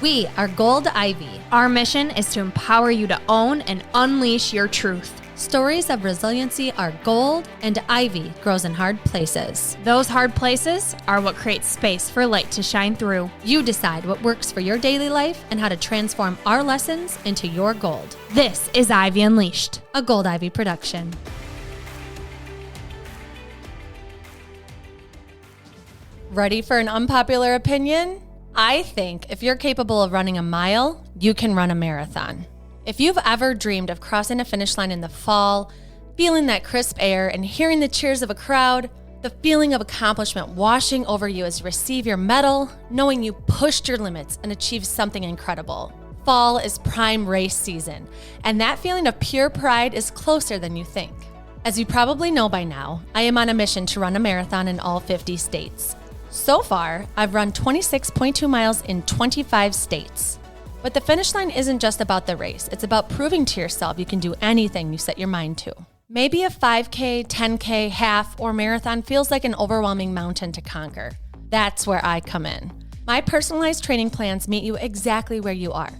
We are Gold Ivy. Our mission is to empower you to own and unleash your truth. Stories of resiliency are gold, and ivy grows in hard places. Those hard places are what creates space for light to shine through. You decide what works for your daily life and how to transform our lessons into your gold. This is Ivy Unleashed, a Gold Ivy production. Ready for an unpopular opinion? I think if you're capable of running a mile, you can run a marathon. If you've ever dreamed of crossing a finish line in the fall, feeling that crisp air and hearing the cheers of a crowd, the feeling of accomplishment washing over you as you receive your medal, knowing you pushed your limits and achieved something incredible. Fall is prime race season, and that feeling of pure pride is closer than you think. As you probably know by now, I am on a mission to run a marathon in all 50 states. So far, I've run 26.2 miles in 25 states. But the finish line isn't just about the race. It's about proving to yourself you can do anything you set your mind to. Maybe a 5K, 10K, half, or marathon feels like an overwhelming mountain to conquer. That's where I come in. My personalized training plans meet you exactly where you are.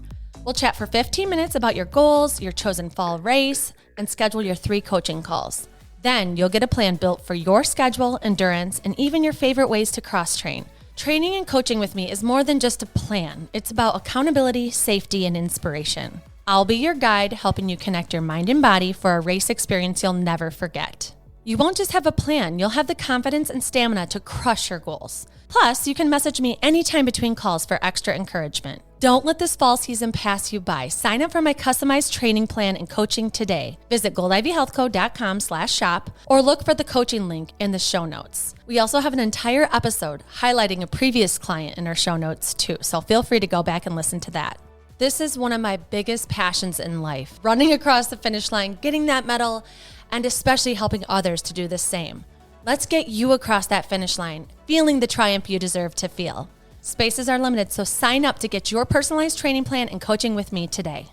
We'll chat for 15 minutes about your goals, your chosen fall race, and schedule your 3 coaching calls. Then you'll get a plan built for your schedule, endurance, and even your favorite ways to cross-train. Training and coaching with me is more than just a plan. It's about accountability, safety, and inspiration. I'll be your guide, helping you connect your mind and body for a race experience you'll never forget. You won't just have a plan, you'll have the confidence and stamina to crush your goals. Plus, you can message me anytime between calls for extra encouragement. Don't let this fall season pass you by. Sign up for my customized training plan and coaching today. Visit goldivyhealthco.com/shop or look for the coaching link in the show notes. We also have an entire episode highlighting a previous client in our show notes too, so feel free to go back and listen to that. This is one of my biggest passions in life, running across the finish line, getting that medal, and especially helping others to do the same. Let's get you across that finish line, feeling the triumph you deserve to feel. Spaces are limited, so sign up to get your personalized training plan and coaching with me today.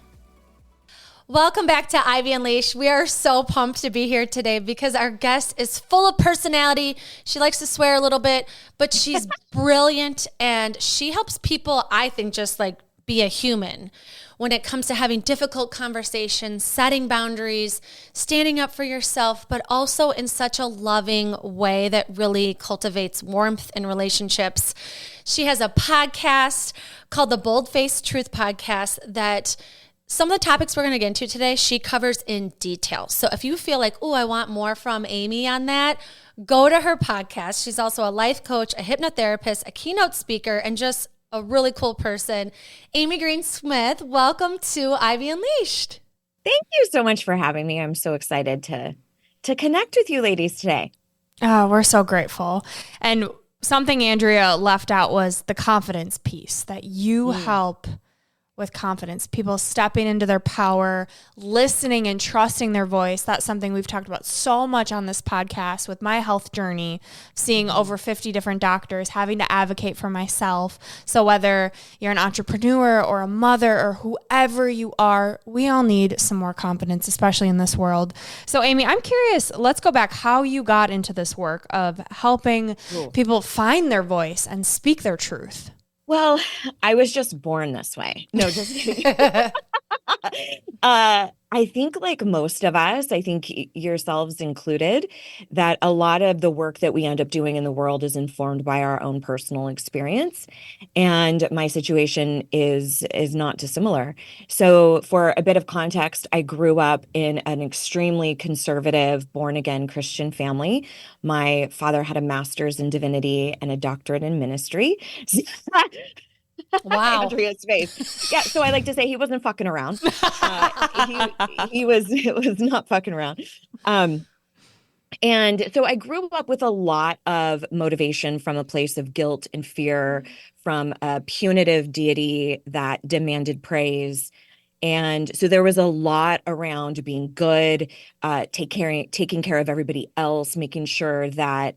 Welcome back to Ivy Unleashed. We are so pumped to be here today because our guest is full of personality. She likes to swear a little bit, but she's brilliant, and she helps people, I think, just like be a human when it comes to having difficult conversations, setting boundaries, standing up for yourself, but also in such a loving way that really cultivates warmth in relationships. She has a podcast called the Bold Faced Truth Podcast that some of the topics we're going to get into today, she covers in detail. So if you feel like, oh, I want more from Amy on that, go to her podcast. She's also a life coach, a hypnotherapist, a keynote speaker, and just a really cool person. Amy Green-Smith, welcome to Ivy Unleashed. Thank you so much for having me. I'm so excited to connect with you ladies today. Oh, we're so grateful. And something Andrea left out was the confidence piece, that you help with confidence, people stepping into their power, listening and trusting their voice. That's something we've talked about so much on this podcast with my health journey, seeing over 50 different doctors, having to advocate for myself. So whether you're an entrepreneur or a mother or whoever you are, we all need some more confidence, especially in this world. So Amy, I'm curious, let's go back how you got into this work of helping people find their voice and speak their truth. Well, I was just born this way. No, just kidding. I think like most of us, I think yourselves included, that a lot of the work that we end up doing in the world is informed by our own personal experience. And my situation is not dissimilar. So for a bit of context, I grew up in an extremely conservative, born-again Christian family. My father had a master's in divinity and a doctorate in ministry. Wow. Andrea's face. Yeah. So I like to say he wasn't fucking around. He was not fucking around. And so I grew up with a lot of motivation from a place of guilt and fear, from a punitive deity that demanded praise. And so there was a lot around being good, taking care of everybody else, making sure that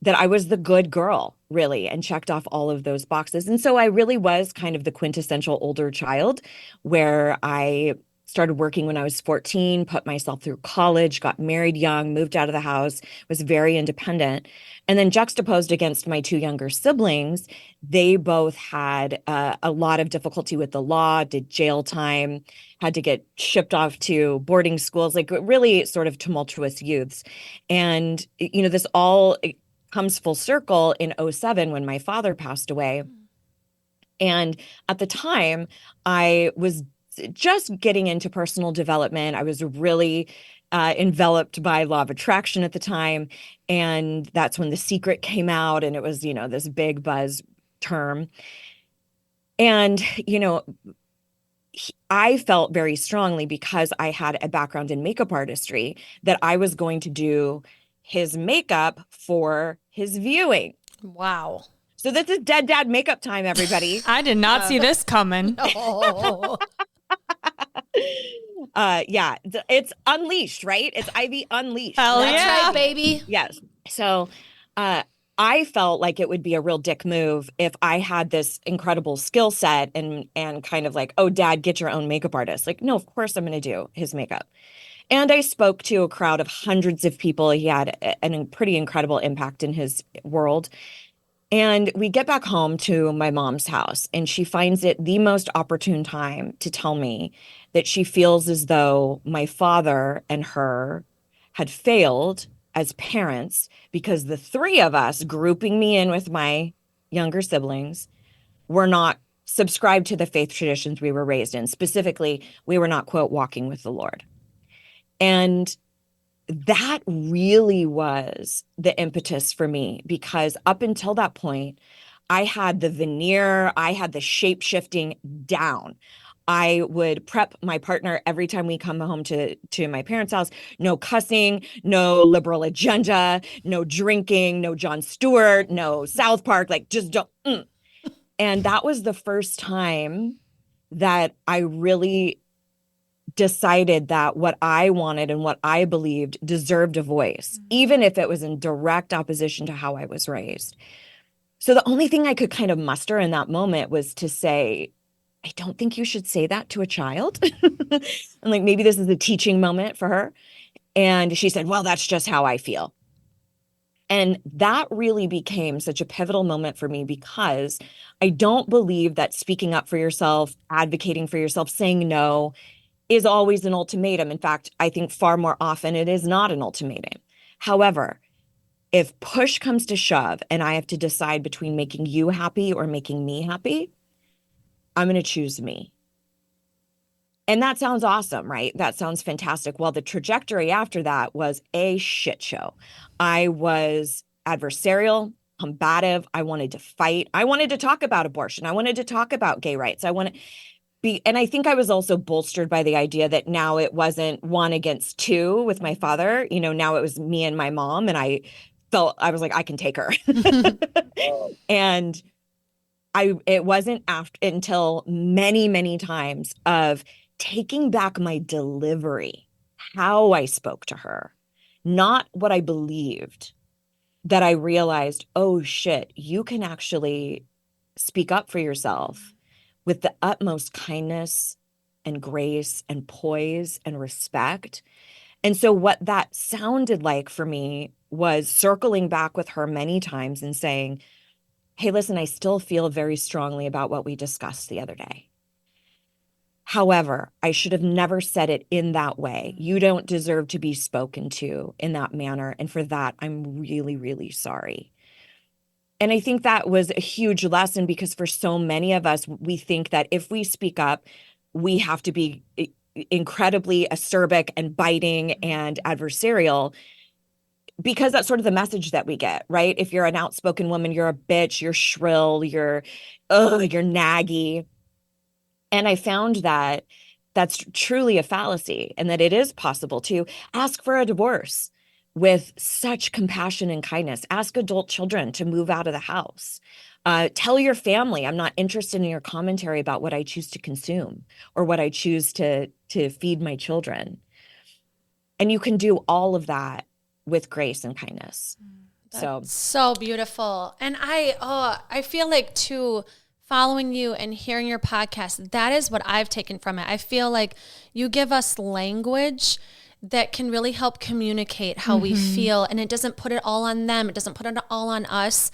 I was the good girl, really, and checked off all of those boxes. And so I really was kind of the quintessential older child, where I started working when I was 14, put myself through college, got married young, moved out of the house, was very independent. And then juxtaposed against my two younger siblings, they both had a lot of difficulty with the law, did jail time, had to get shipped off to boarding schools, like really sort of tumultuous youths. And, this all comes full circle in '07 when my father passed away. And at the time, I was just getting into personal development. I was really enveloped by law of attraction at the time. And that's when The Secret came out, and it was, this big buzz term. And, I felt very strongly, because I had a background in makeup artistry, that I was going to do his makeup for his viewing. Wow. So this is Dead Dad makeup time, everybody. I did not see this coming. Oh. Yeah, it's unleashed, right? It's Ivy unleashed. Hell That's yeah. right, baby. Yes. So I felt like it would be a real dick move if I had this incredible skill set and kind of like, oh, Dad, get your own makeup artist. Like, no, of course I'm going to do his makeup. And I spoke to a crowd of hundreds of people. He had a pretty incredible impact in his world. And we get back home to my mom's house, and she finds it the most opportune time to tell me that she feels as though my father and her had failed as parents, because the three of us, grouping me in with my younger siblings, were not subscribed to the faith traditions we were raised in. Specifically, we were not, quote, walking with the Lord. And that really was the impetus for me, because up until that point, I had the veneer, I had the shape shifting down. I would prep my partner every time we come home to my parents' house. No cussing, no liberal agenda, no drinking, no Jon Stewart, no South Park, like just don't. And that was the first time that I really decided that what I wanted and what I believed deserved a voice, even if it was in direct opposition to how I was raised. So the only thing I could kind of muster in that moment was to say, I don't think you should say that to a child. And like, maybe this is a teaching moment for her. And she said, well, that's just how I feel. And that really became such a pivotal moment for me, because I don't believe that speaking up for yourself, advocating for yourself, saying no is always an ultimatum. In fact, I think far more often it is not an ultimatum. However, if push comes to shove and I have to decide between making you happy or making me happy, I'm going to choose me. And that sounds awesome, right? That sounds fantastic. Well, the trajectory after that was a shit show. I was adversarial, combative. I wanted to fight. I wanted to talk about abortion. I wanted to talk about gay rights. And I think I was also bolstered by the idea that now it wasn't one against two with my father. Now it was me and my mom, and I was like, I can take her. And it wasn't until many, many times of taking back my delivery, how I spoke to her, not what I believed, that I realized, oh shit, you can actually speak up for yourself with the utmost kindness and grace and poise and respect. And so what that sounded like for me was circling back with her many times and saying, hey, listen, I still feel very strongly about what we discussed the other day. However, I should have never said it in that way. You don't deserve to be spoken to in that manner. And for that, I'm really, really sorry. And I think that was a huge lesson, because for so many of us, we think that if we speak up, we have to be incredibly acerbic and biting and adversarial, because that's sort of the message that we get, right? If you're an outspoken woman, you're a bitch, you're shrill, you're naggy. And I found that that's truly a fallacy, and that it is possible to ask for a divorce with such compassion and kindness. Ask adult children to move out of the house. Tell your family, I'm not interested in your commentary about what I choose to consume or what I choose to feed my children. And you can do all of that with grace and kindness. That's so beautiful. And I feel like too, following you and hearing your podcast, that is what I've taken from it. I feel like you give us language that can really help communicate how we feel, and it doesn't put it all on them. It doesn't put it all on us.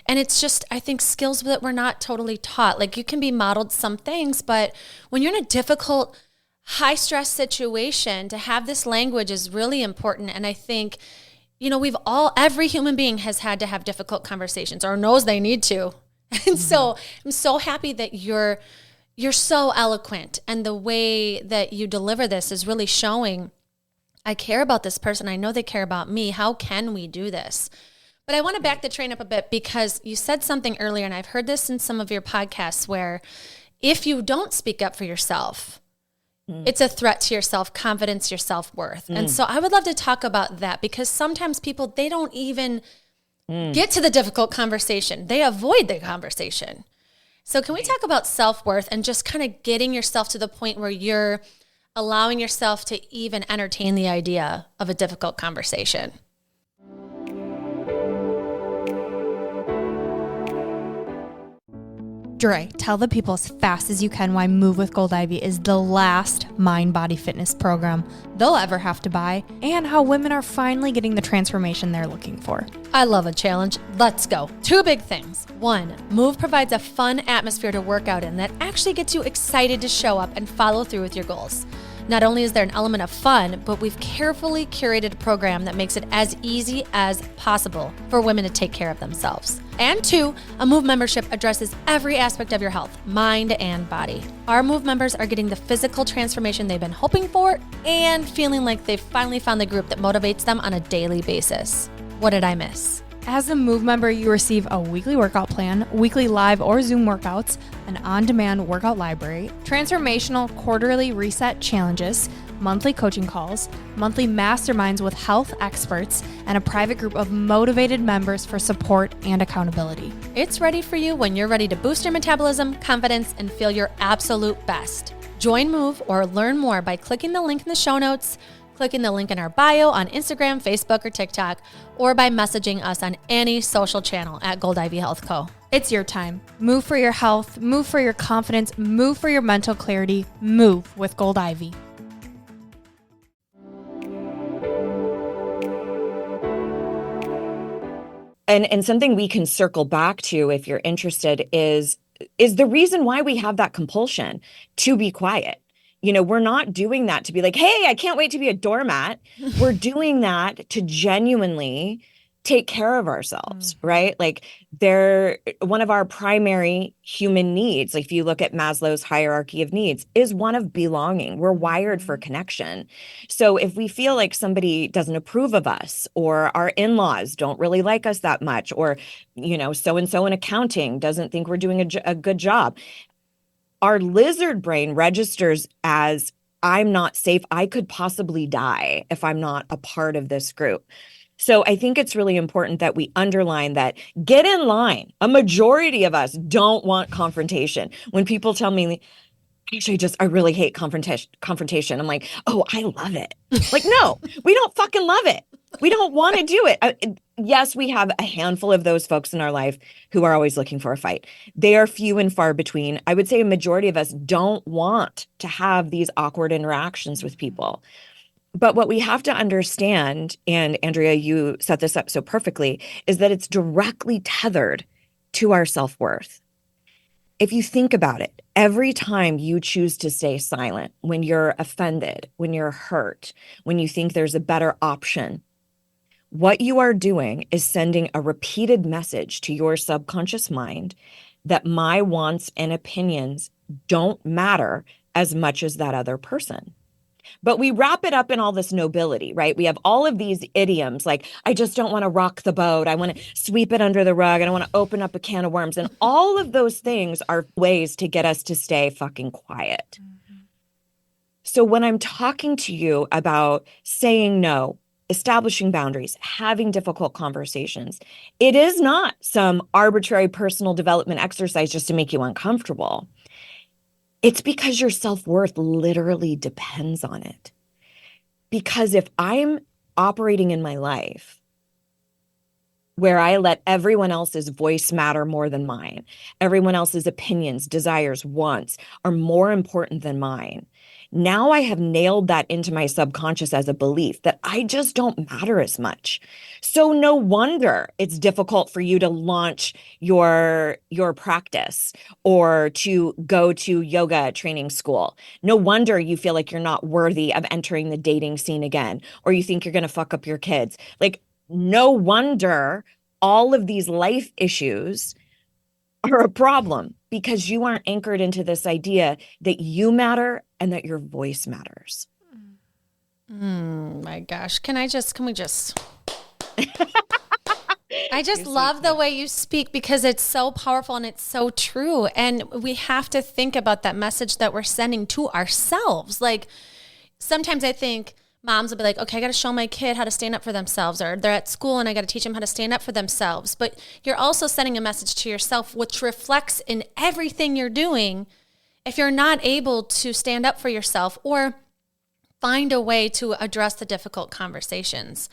And it's just, I think, skills that we're not totally taught. Like, you can be modeled some things, but when you're in a difficult, high stress situation, to have this language is really important. And I think, every human being has had to have difficult conversations or knows they need to. And so I'm so happy that you're so eloquent, and the way that you deliver this is really showing, I care about this person. I know they care about me. How can we do this? But I want to back the train up a bit, because you said something earlier, and I've heard this in some of your podcasts, where if you don't speak up for yourself, it's a threat to your self-confidence, your self-worth. And so I would love to talk about that, because sometimes people, they don't even get to the difficult conversation. They avoid the conversation. So can we talk about self-worth and just kind of getting yourself to the point where you're allowing yourself to even entertain the idea of a difficult conversation? Dre, tell the people as fast as you can why Move with Gold Ivy is the last mind-body fitness program they'll ever have to buy, and how women are finally getting the transformation they're looking for. I love a challenge. Let's go. 2 big things. 1, Move provides a fun atmosphere to work out in that actually gets you excited to show up and follow through with your goals. Not only is there an element of fun, but we've carefully curated a program that makes it as easy as possible for women to take care of themselves. And 2, a Move membership addresses every aspect of your health, mind and body. Our Move members are getting the physical transformation they've been hoping for, and feeling like they've finally found the group that motivates them on a daily basis. What did I miss? As a Move member, you receive a weekly workout plan, weekly live or Zoom workouts, an on-demand workout library, transformational quarterly reset challenges, monthly coaching calls, monthly masterminds with health experts, and a private group of motivated members for support and accountability. It's ready for you when you're ready to boost your metabolism, confidence, and feel your absolute best. Join Move or learn more by clicking the link in the show notes, clicking the link in our bio on Instagram, Facebook, or TikTok, or by messaging us on any social channel at Gold Ivy Health Co. It's your time. Move for your health, move for your confidence, move for your mental clarity, move with Gold Ivy. And something we can circle back to, if you're interested, is the reason why we have that compulsion to be quiet. We're not doing that to be like, hey, I can't wait to be a doormat. We're doing that to genuinely take care of ourselves, right? Like, they're one of our primary human needs. Like, if you look at Maslow's hierarchy of needs, is one of belonging. We're wired for connection. So if we feel like somebody doesn't approve of us, or our in-laws don't really like us that much, or, so-and-so in accounting doesn't think we're doing a good job, our lizard brain registers as, I'm not safe. I could possibly die if I'm not a part of this group. So I think it's really important that we underline that. Get in line. A majority of us don't want confrontation. When people tell me, actually, I really hate confrontation. I'm like, oh, I love it. Like, no, we don't fucking love it. We don't want to do it. Yes, we have a handful of those folks in our life who are always looking for a fight. They are few and far between. I would say a majority of us don't want to have these awkward interactions with people. But what we have to understand, and Andrea, you set this up so perfectly, is that it's directly tethered to our self-worth. If you think about it, every time you choose to stay silent, when you're offended, when you're hurt, when you think there's a better option, what you are doing is sending a repeated message to your subconscious mind that my wants and opinions don't matter as much as that other person. But we wrap it up in all this nobility, right? We have all of these idioms like, I just don't want to rock the boat. I want to sweep it under the rug. I don't want to open up a can of worms. And all of those things are ways to get us to stay fucking quiet. So when I'm talking to you about saying no, establishing boundaries, having difficult conversations, it is not some arbitrary personal development exercise just to make you uncomfortable. It's because your self-worth literally depends on it. Because if I'm operating in my life where I let everyone else's voice matter more than mine. Everyone else's opinions, desires, wants are more important than mine. Now I have nailed that into my subconscious as a belief that I just don't matter as much. So no wonder it's difficult for you to launch your practice or to go to yoga training school. No wonder you feel like you're not worthy of entering the dating scene again, or you think you're going to fuck up your kids. Like, no wonder all of these life issues are a problem because you aren't anchored into this idea that you matter and that your voice matters. My gosh. Can we just I just love the way you speak because it's so powerful and it's so true. And we have to think about that message that we're sending to ourselves. Like, sometimes I think moms will be like, okay, I got to show my kid how to stand up for themselves, or they're at school and I got to teach them how to stand up for themselves. But you're also sending a message to yourself, which reflects in everything you're doing. If you're not able to stand up for yourself or find a way to address the difficult conversations,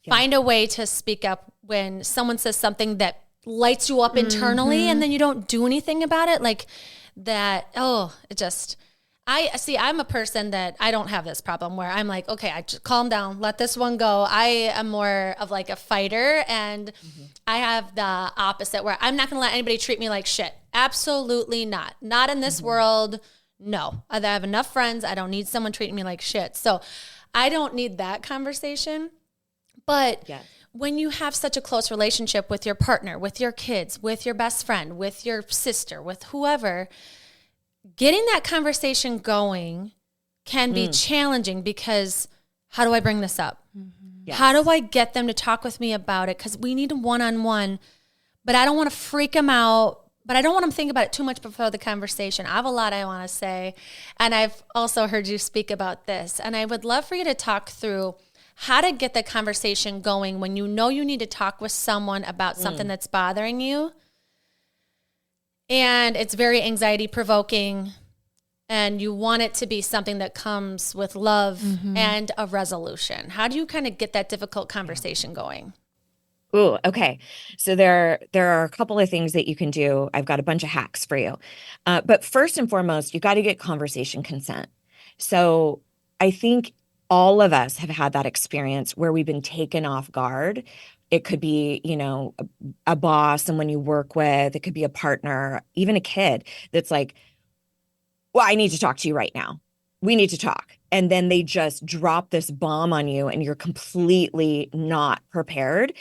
find a way to speak up when someone says something that lights you up internally and then you don't do anything about it, like that. I'm a person that I don't have this problem where I'm like, okay, I just calm down, let this one go. I am more of like a fighter, and I have the opposite where I'm not going to let anybody treat me like shit. Absolutely not. Not in this world. No, I have enough friends. I don't need someone treating me like shit. So I don't need that conversation. But when you have such a close relationship with your partner, with your kids, with your best friend, with your sister, with whoever, getting that conversation going can be challenging because how do I bring this up? Yes. How do I get them to talk with me about it? Because we need a one-on-one, but I don't want to freak them out, but I don't want them to think about it too much before the conversation. I have a lot I want to say, and I've also heard you speak about this, and I would love for you to talk through how to get the conversation going when you know you need to talk with someone about something that's bothering you. And it's very anxiety provoking, and you want it to be something that comes with love and a resolution. How do you kind of get that difficult conversation going? Ooh, okay. So there are a couple of things that you can do. I've got a bunch of hacks for you. But first and foremost, you got to get conversation consent. So I think all of us have had that experience where we've been taken off guard. It could be, a boss, someone you work with. It could be a partner, even a kid that's like, well, I need to talk to you right now. We need to talk. And then they just drop this bomb on you and you're completely not prepared.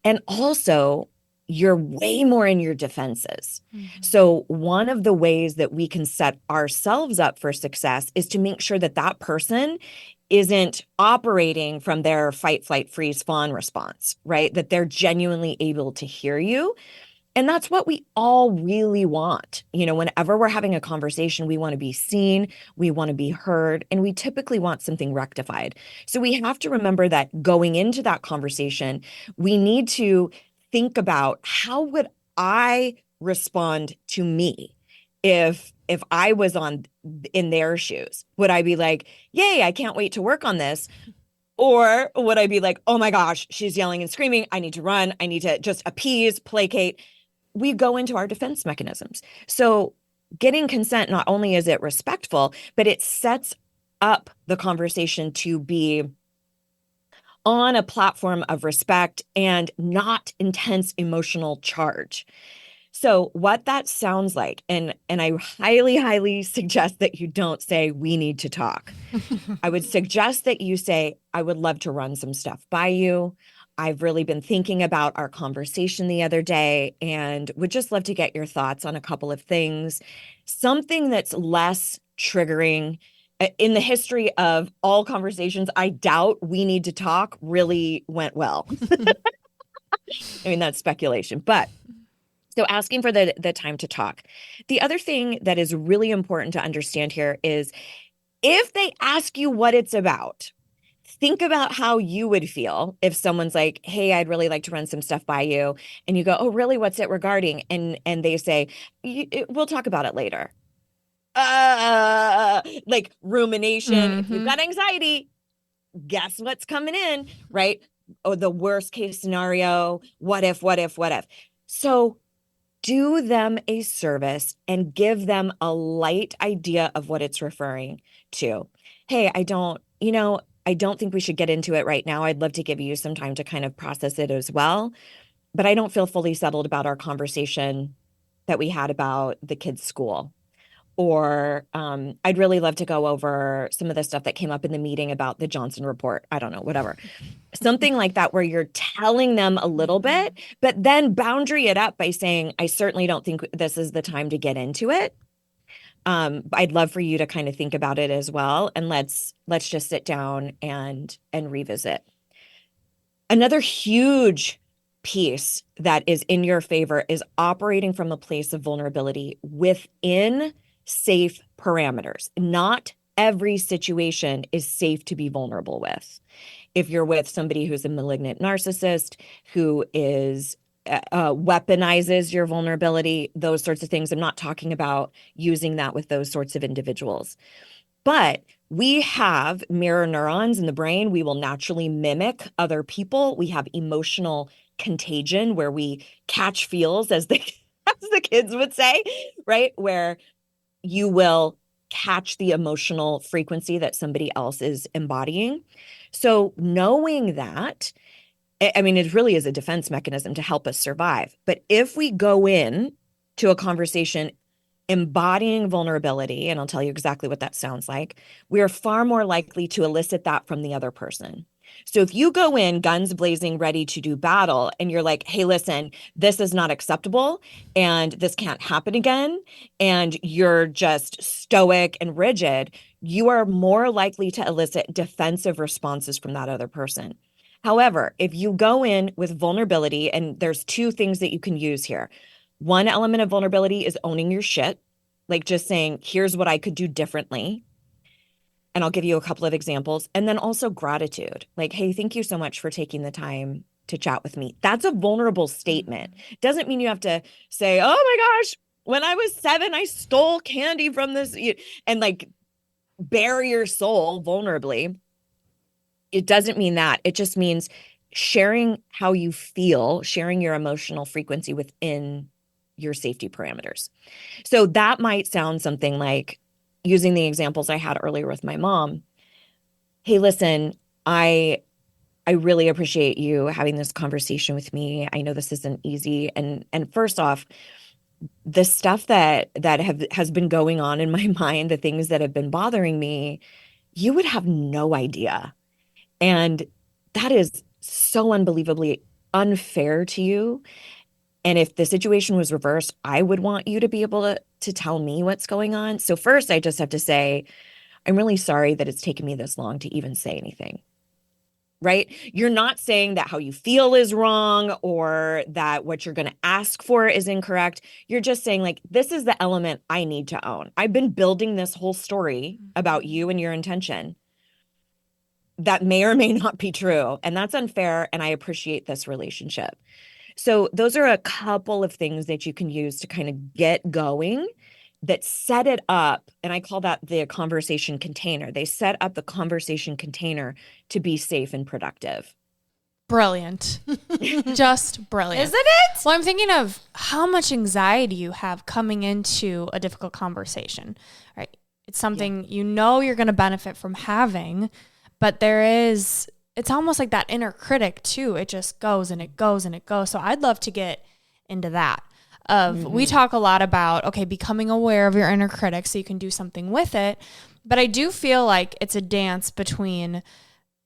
And also, you're way more in your defenses. So one of the ways that we can set ourselves up for success is to make sure that that person isn't operating from their fight, flight, freeze, fawn response, right? That they're genuinely able to hear you. And that's what we all really want. Whenever we're having a conversation, we want to be seen, we want to be heard, and we typically want something rectified. So we have to remember that going into that conversation, we need to think about, how would I respond to me if I was in their shoes? Would I be like, yay, I can't wait to work on this? Or would I be like, oh my gosh, she's yelling and screaming, I need to run, I need to just appease, placate? We go into our defense mechanisms. So getting consent, not only is it respectful, but it sets up the conversation to be on a platform of respect and not intense emotional charge. So what that sounds like, and I highly, highly suggest that you don't say, we need to talk. I would suggest that you say, I would love to run some stuff by you. I've really been thinking about our conversation the other day and would just love to get your thoughts on a couple of things. Something that's less triggering. In the history of all conversations, I doubt we need to talk really went well. I mean, that's speculation, but so asking for the time to talk. The other thing that is really important to understand here is if they ask you what it's about, think about how you would feel if someone's like, hey, I'd really like to run some stuff by you. And you go, oh, really? What's it regarding? And they say, we'll talk about it later. Like rumination. If you've got anxiety, guess what's coming in, right? oh, the worst case scenario, what if, what if, what if. So do them a service and give them a light idea of what it's referring to. Hey, I don't think we should get into it right now. I'd love to give you some time to kind of process it as well. But I don't feel fully settled about our conversation that we had about the kids' school. Or I'd really love to go over some of the stuff that came up in the meeting about the Johnson report. I don't know, whatever. Something like that, where you're telling them a little bit, but then boundary it up by saying, I certainly don't think this is the time to get into it. I'd love for you to kind of think about it as well. And let's just sit down and revisit. Another huge piece that is in your favor is operating from a place of vulnerability within safe parameters. Not every situation is safe to be vulnerable with. If you're with somebody who's a malignant narcissist, who is weaponizes your vulnerability, those sorts of things, I'm not talking about using that with those sorts of individuals. But we have mirror neurons in the brain. We will naturally mimic other people. We have emotional contagion, where we catch feels, as the kids would say, right? Where you will catch the emotional frequency that somebody else is embodying. So knowing that, I mean, it really is a defense mechanism to help us survive. But if we go in to a conversation embodying vulnerability, and I'll tell you exactly what that sounds like, we are far more likely to elicit that from the other person. So if you go in guns blazing, ready to do battle, and you're like, hey, listen, this is not acceptable and this can't happen again, and you're just stoic and rigid, you are more likely to elicit defensive responses from that other person. However, if you go in with vulnerability, and there's two things that you can use here. One element of vulnerability is owning your shit, like just saying, here's what I could do differently. And I'll give you a couple of examples. And then also gratitude. Like, hey, thank you so much for taking the time to chat with me. That's a vulnerable statement. Doesn't mean you have to say, oh my gosh, when I was 7, I stole candy from this, and like bare your soul vulnerably. It doesn't mean that. It just means sharing how you feel, sharing your emotional frequency within your safety parameters. So that might sound something like, using the examples I had earlier with my mom. Hey, listen, I really appreciate you having this conversation with me. I know this isn't easy. And first off, the stuff that has been going on in my mind, the things that have been bothering me, you would have no idea. And that is so unbelievably unfair to you. And if the situation was reversed, I would want you to be able to tell me what's going on. So first, I just have to say, I'm really sorry that it's taken me this long to even say anything, right? You're not saying that how you feel is wrong or that what you're going to ask for is incorrect. You're just saying, like, this is the element I need to own. I've been building this whole story about you and your intention that may or may not be true. And that's unfair. And I appreciate this relationship. So those are a couple of things that you can use to kind of get going that set it up. And I call that the conversation container. They set up the conversation container to be safe and productive. Brilliant. Just brilliant. Isn't it? Well, I'm thinking of how much anxiety you have coming into a difficult conversation, right? It's something you know you're going to benefit from having, but it's almost like that inner critic too. It just goes and it goes and it goes. So I'd love to get into that. We talk a lot about, okay, becoming aware of your inner critic so you can do something with it. But I do feel like it's a dance between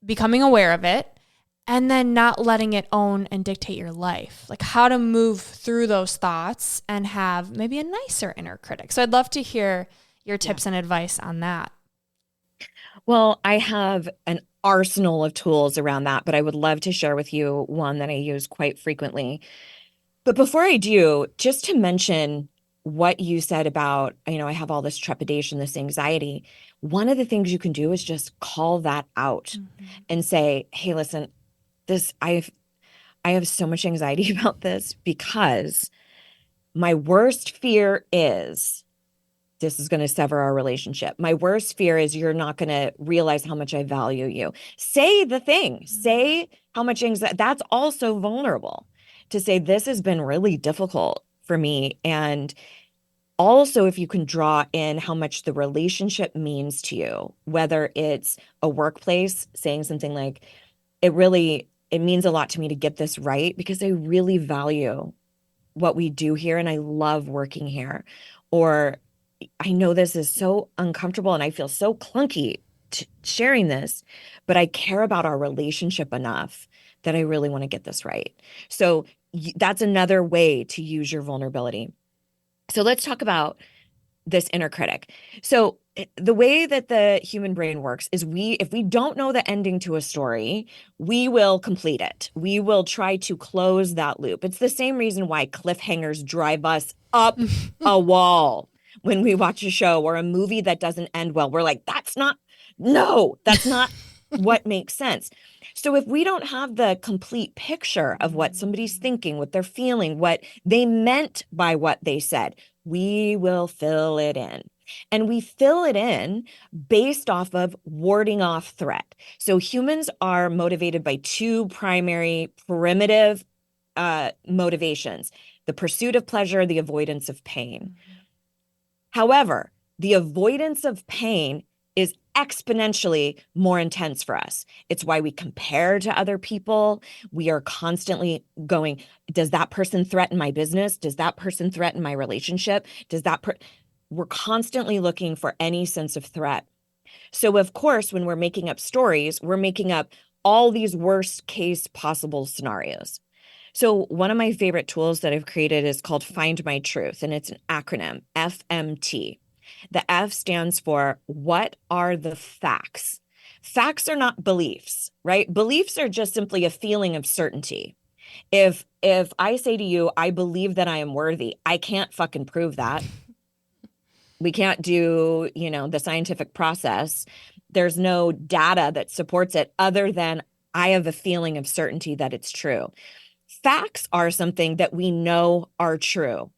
becoming aware of it and then not letting it own and dictate your life. Like how to move through those thoughts and have maybe a nicer inner critic. So I'd love to hear your tips and advice on that. Well, I have an arsenal of tools around that, but I would love to share with you one that I use quite frequently. But before I do, just to mention what you said about, I have all this trepidation, this anxiety. One of the things you can do is just call that out and say, hey, listen, I have so much anxiety about this because my worst fear is this is going to sever our relationship. My worst fear is you're not going to realize how much I value you. Say the thing, say how much anxiety. That's also vulnerable to say, this has been really difficult for me. And also, if you can draw in how much the relationship means to you, whether it's a workplace, saying something like, it means a lot to me to get this right because I really value what we do here and I love working here. Or I know this is so uncomfortable and I feel so clunky sharing this, but I care about our relationship enough that I really want to get this right. So that's another way to use your vulnerability. So let's talk about this inner critic. So the way that the human brain works is if we don't know the ending to a story, we will complete it. We will try to close that loop. It's the same reason why cliffhangers drive us up a wall when we watch a show or a movie that doesn't end well. We're like, that's not what makes sense. So if we don't have the complete picture of what somebody's thinking, what they're feeling, what they meant by what they said, we will fill it in. And we fill it in based off of warding off threat. So humans are motivated by two primary primitive motivations: the pursuit of pleasure, the avoidance of pain. However, the avoidance of pain is exponentially more intense for us. It's why we compare to other people. We are constantly going, does that person threaten my business? Does that person threaten my relationship? We're constantly looking for any sense of threat. So of course, when we're making up stories, we're making up all these worst case possible scenarios. So one of my favorite tools that I've created is called Find My Truth, and it's an acronym, FMT. The F stands for, what are the facts? Facts are not beliefs, right? Beliefs are just simply a feeling of certainty. If I say to you, I believe that I am worthy, I can't fucking prove that. We can't do, the scientific process. There's no data that supports it other than I have a feeling of certainty that it's true. Facts are something that we know are true.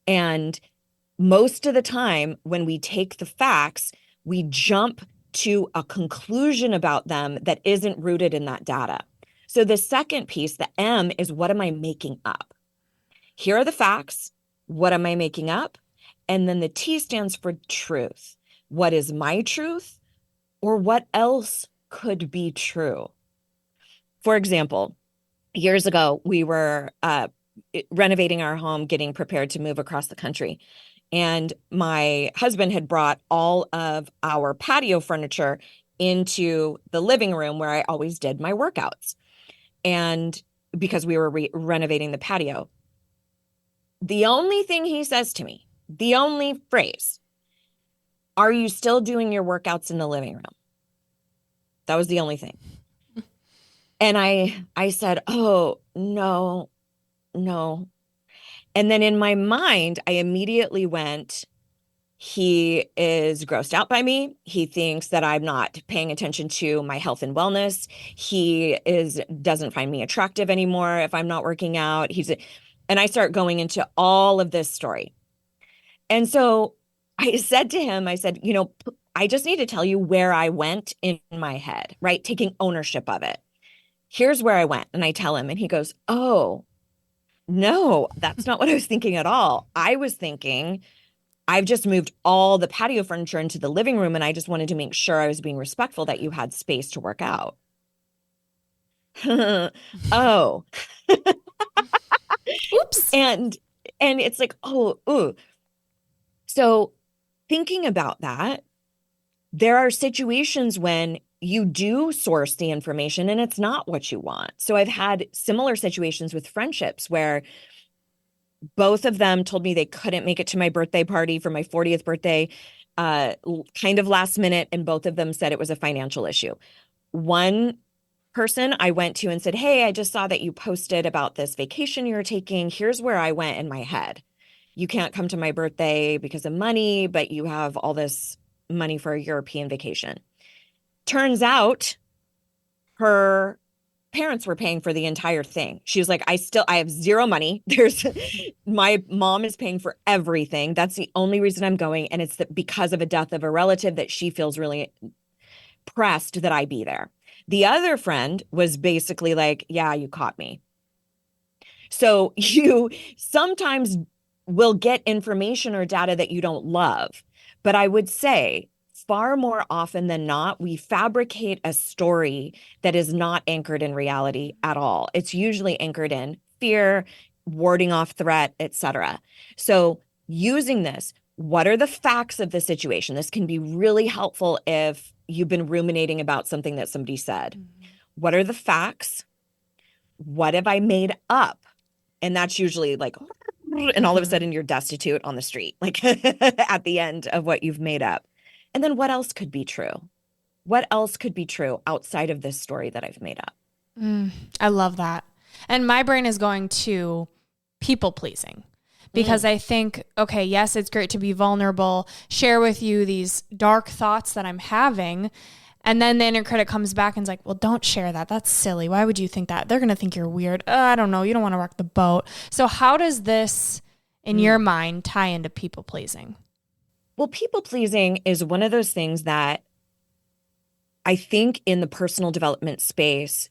And most of the time, when we take the facts, we jump to a conclusion about them that isn't rooted in that data. So the second piece, the M, is what am I making up? Here are the facts. What am I making up? And then the T stands for truth. What is my truth? Or what else could be true? For example, years ago, we were renovating our home, getting prepared to move across the country. And my husband had brought all of our patio furniture into the living room where I always did my workouts. And because we were renovating the patio, the only thing he says to me, the only phrase, are you still doing your workouts in the living room? That was the only thing. And I said, oh, no. And then in my mind, I immediately went, he is grossed out by me. He thinks that I'm not paying attention to my health and wellness. He doesn't find me attractive anymore if I'm not working out. And I start going into all of this story. And so I said to him, I said, I just need to tell you where I went in my head, right? Taking ownership of it. Here's where I went. And I tell him, and he goes, oh, no, that's not what I was thinking at all. I was thinking I've just moved all the patio furniture into the living room, and I just wanted to make sure I was being respectful that you had space to work out. Oh. Oops. And it's like, oh, ooh. So thinking about that, there are situations when you do source the information and it's not what you want. So I've had similar situations with friendships where both of them told me they couldn't make it to my birthday party for my 40th birthday, kind of last minute, and both of them said it was a financial issue. One person I went to and said, hey, I just saw that you posted about this vacation you're taking. Here's where I went in my head. You can't come to my birthday because of money, but you have all this money for a European vacation. Turns out her parents were paying for the entire thing. She was like, I have zero money. My mom is paying for everything. That's the only reason I'm going. And it's because of a death of a relative that she feels really pressed that I be there. The other friend was basically like, yeah, you caught me. So you sometimes will get information or data that you don't love. But I would say far more often than not, we fabricate a story that is not anchored in reality at all. It's usually anchored in fear, warding off threat, etc. So using this, what are the facts of the situation? This can be really helpful if you've been ruminating about something that somebody said. Mm-hmm. What are the facts? What have I made up? And that's usually like, and all of a sudden you're destitute on the street, like at the end of what you've made up. And then what else could be true? What else could be true outside of this story that I've made up? I love that. And my brain is going to people pleasing because I think, okay, yes, it's great to be vulnerable, share with you these dark thoughts that I'm having. And then the inner critic comes back and is like, well, don't share that. That's silly. Why would you think that? They're going to think you're weird. I don't know. You don't want to rock the boat. So how does this, in your mind, tie into people pleasing? Well, people pleasing is one of those things that I think in the personal development space,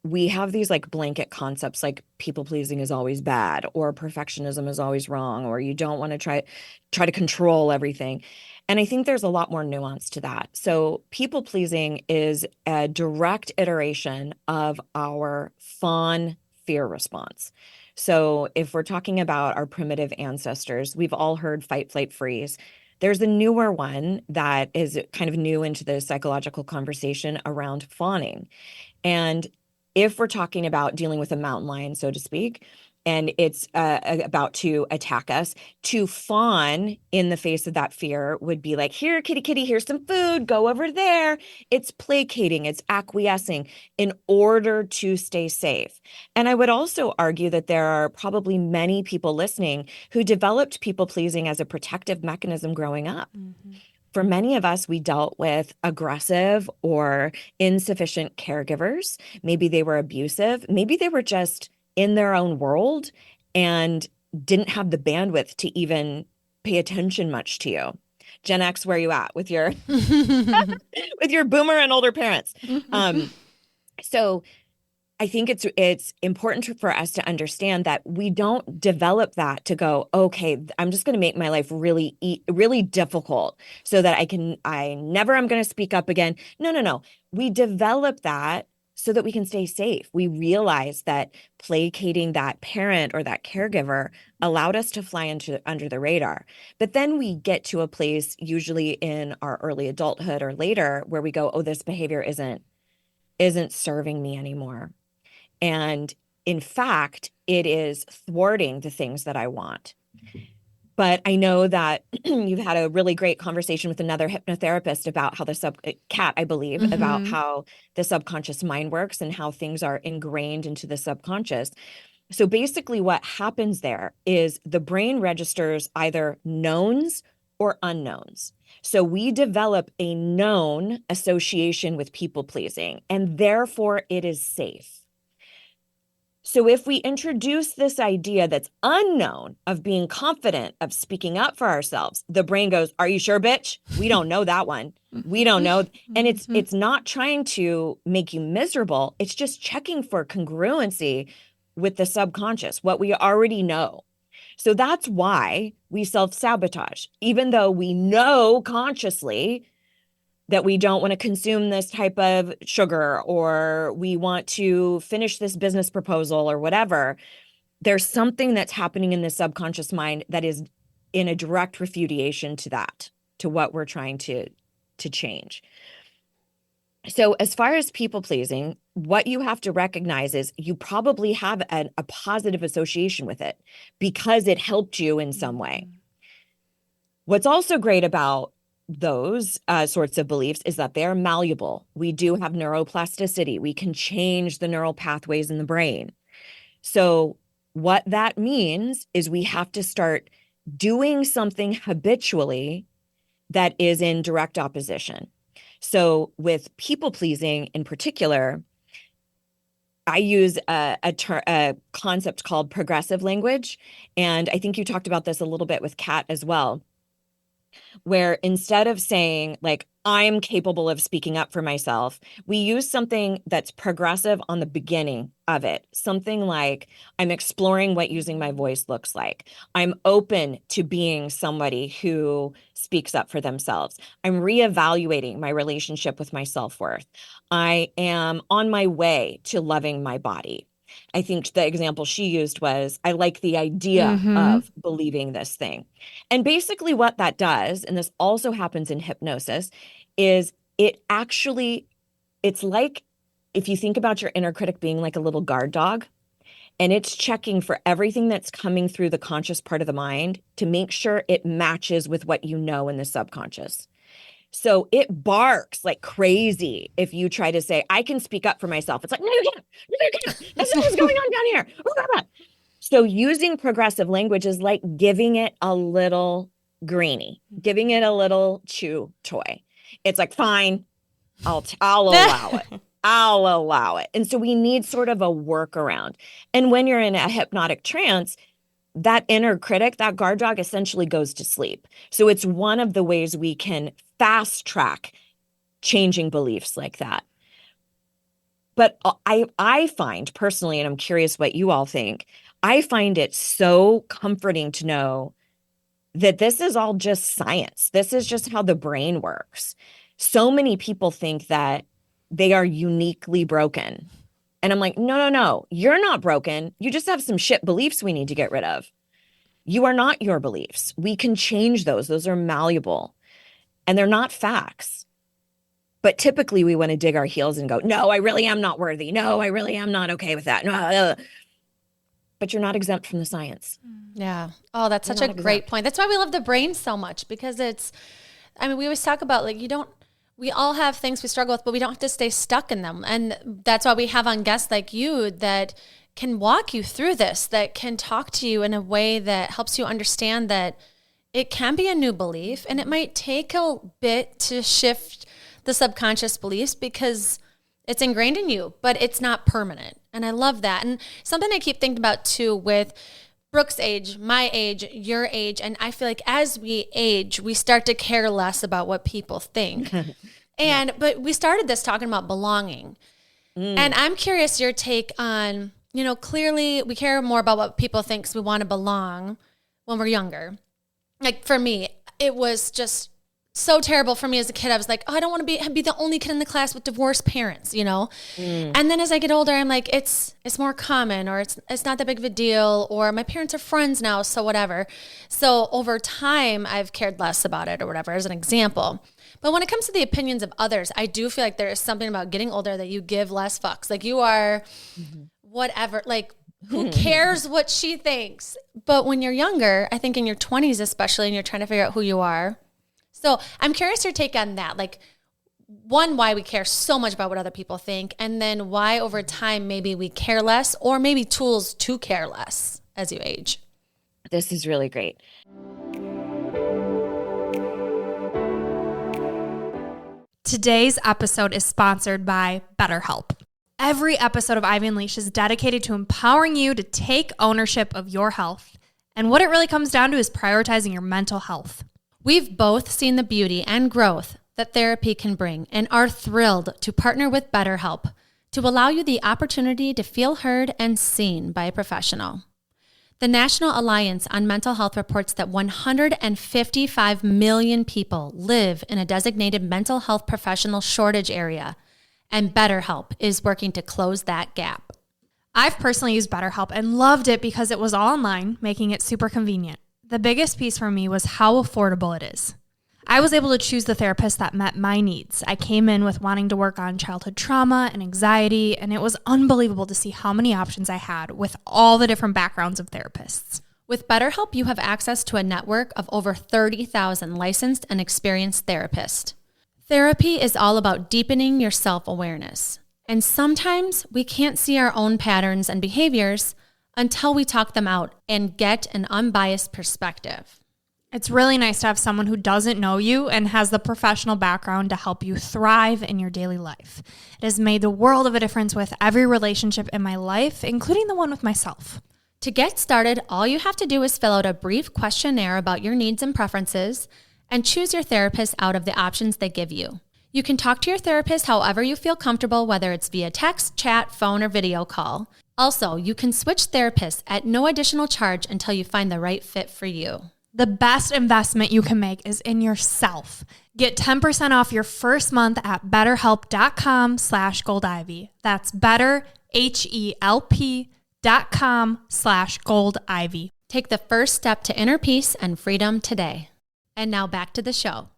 we have these like blanket concepts like people pleasing is always bad or perfectionism is always wrong or you don't want to try to control everything. And I think there's a lot more nuance to that. So people pleasing is a direct iteration of our fawn fear response. So if we're talking about our primitive ancestors, we've all heard fight, flight, freeze. There's a newer one that is kind of new into the psychological conversation around fawning. And if we're talking about dealing with a mountain lion, so to speak, and it's about to attack us, to fawn in the face of that fear would be like, here, kitty, kitty, here's some food, go over there. It's placating, it's acquiescing in order to stay safe. And I would also argue that there are probably many people listening who developed people pleasing as a protective mechanism growing up. Mm-hmm. For many of us, we dealt with aggressive or insufficient caregivers. Maybe they were abusive. Maybe they were just in their own world and didn't have the bandwidth to even pay attention much to you. Gen X, where are you at with your with your boomer and older parents? So I think it's important for us to understand that we don't develop that to go, okay, I'm just going to make my life really difficult so that I never am going to speak up again. No. We develop that so that we can stay safe. We realize that placating that parent or that caregiver allowed us to fly under the radar. But then we get to a place, usually in our early adulthood or later, where we go, oh, this behavior isn't serving me anymore. And in fact, it is thwarting the things that I want. But I know that you've had a really great conversation with another hypnotherapist about how Kat, I believe, about how the subconscious mind works and how things are ingrained into the subconscious. So basically what happens there is the brain registers either knowns or unknowns. So we develop a known association with people pleasing, and therefore it is safe. So if we introduce this idea that's unknown of being confident, of speaking up for ourselves, the brain goes, are you sure, bitch? We don't know that one. We don't know. And it's not trying to make you miserable. It's just checking for congruency with the subconscious, what we already know. So that's why we self-sabotage, even though we know consciously that we don't want to consume this type of sugar or we want to finish this business proposal or whatever. There's something that's happening in the subconscious mind that is in a direct refutation to that, to what we're trying to change. So as far as people pleasing, what you have to recognize is you probably have a positive association with it because it helped you in some way. What's also great about those sorts of beliefs is that they're malleable. We do have neuroplasticity. We can change the neural pathways in the brain. So what that means is we have to start doing something habitually that is in direct opposition. So with people pleasing in particular, I use a concept called progressive language. And I think you talked about this a little bit with Kat as well, where instead of saying like, I'm capable of speaking up for myself, we use something that's progressive on the beginning of it. Something like, I'm exploring what using my voice looks like. I'm open to being somebody who speaks up for themselves. I'm reevaluating my relationship with my self-worth. I am on my way to loving my body. I think the example she used was, I like the idea of believing this thing. And basically what that does, and this also happens in hypnosis, is it's like if you think about your inner critic being like a little guard dog, and it's checking for everything that's coming through the conscious part of the mind to make sure it matches with what you know in the subconscious. So it barks like crazy if you try to say, I can speak up for myself. It's like, no, you can't. No, you can't. That's not what's going on down here. So using progressive language is like giving it a little greenie, giving it a little chew toy. It's like, fine, I'll allow it. I'll allow it. And so we need sort of a workaround. And when you're in a hypnotic trance, that inner critic, that guard dog essentially goes to sleep. So it's one of the ways we can fast track changing beliefs like that. But I find personally, and I'm curious what you all think, I find it so comforting to know that this is all just science. This is just how the brain works. So many people think that they are uniquely broken. And I'm like, no, you're not broken. You just have some shit beliefs we need to get rid of. You are not your beliefs. We can change those. Those are malleable and they're not facts. But typically we want to dig our heels and go, no, I really am not worthy. No, I really am not okay with that. No, but you're not exempt from the science. Yeah. Oh, that's such a great point. That's why we love the brain so much, because we always talk about like, we all have things we struggle with, but we don't have to stay stuck in them. And that's why we have on guests like you that can walk you through this, that can talk to you in a way that helps you understand that it can be a new belief and it might take a bit to shift the subconscious beliefs because it's ingrained in you, but it's not permanent. And I love that. And something I keep thinking about too with Brooke's age, my age, your age, and I feel like as we age, we start to care less about what people think. But we started this talking about belonging. And I'm curious your take on, clearly we care more about what people think because we want to belong when we're younger. Like for me, it was just so terrible for me as a kid. I was like, oh, I don't want to be the only kid in the class with divorced parents, And then as I get older, I'm like, it's more common, or it's not that big of a deal, or my parents are friends now, so whatever. So over time, I've cared less about it or whatever, as an example. But when it comes to the opinions of others, I do feel like there is something about getting older that you give less fucks. Like you are whatever, like who cares what she thinks? But when you're younger, I think in your 20s especially, and you're trying to figure out who you are. So I'm curious your take on that. Like, one, why we care so much about what other people think, and then why over time maybe we care less, or maybe tools to care less as you age. This is really great. Today's episode is sponsored by BetterHelp. Every episode of Ivy Unleashed is dedicated to empowering you to take ownership of your health. And what it really comes down to is prioritizing your mental health. We've both seen the beauty and growth that therapy can bring and are thrilled to partner with BetterHelp to allow you the opportunity to feel heard and seen by a professional. The National Alliance on Mental Health reports that 155 million people live in a designated mental health professional shortage area, and BetterHelp is working to close that gap. I've personally used BetterHelp and loved it because it was all online, making it super convenient. The biggest piece for me was how affordable it is. I was able to choose the therapist that met my needs. I came in with wanting to work on childhood trauma and anxiety, and it was unbelievable to see how many options I had with all the different backgrounds of therapists. With BetterHelp, you have access to a network of over 30,000 licensed and experienced therapists. Therapy is all about deepening your self-awareness. And sometimes we can't see our own patterns and behaviors until we talk them out and get an unbiased perspective. It's really nice to have someone who doesn't know you and has the professional background to help you thrive in your daily life. It has made the world of a difference with every relationship in my life, including the one with myself. To get started, all you have to do is fill out a brief questionnaire about your needs and preferences and choose your therapist out of the options they give you. You can talk to your therapist however you feel comfortable, whether it's via text, chat, phone, or video call. Also, you can switch therapists at no additional charge until you find the right fit for you. The best investment you can make is in yourself. Get 10% off your first month at betterhelp.com/goldivy. That's betterhelp.com/goldivy. Take the first step to inner peace and freedom today. And now back to the show.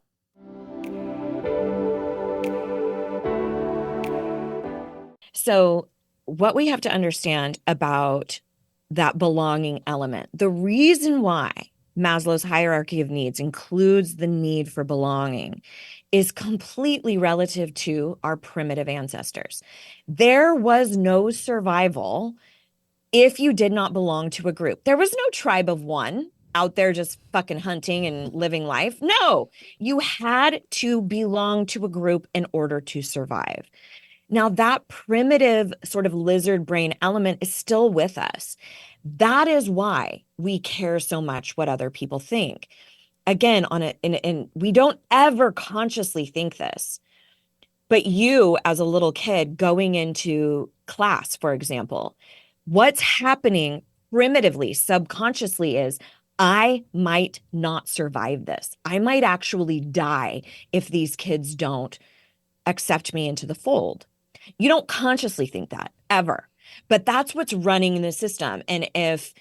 So what we have to understand about that belonging element, the reason why Maslow's hierarchy of needs includes the need for belonging is completely relative to our primitive ancestors. There was no survival if you did not belong to a group. There was no tribe of one out there just fucking hunting and living life. No, you had to belong to a group in order to survive. Now, that primitive sort of lizard brain element is still with us. That is why we care so much what other people think. Again, and we don't ever consciously think this, but you as a little kid going into class, for example, what's happening primitively, subconsciously is, I might not survive this. I might actually die if these kids don't accept me into the fold. You don't consciously think that ever, but that's what's running in the system. And if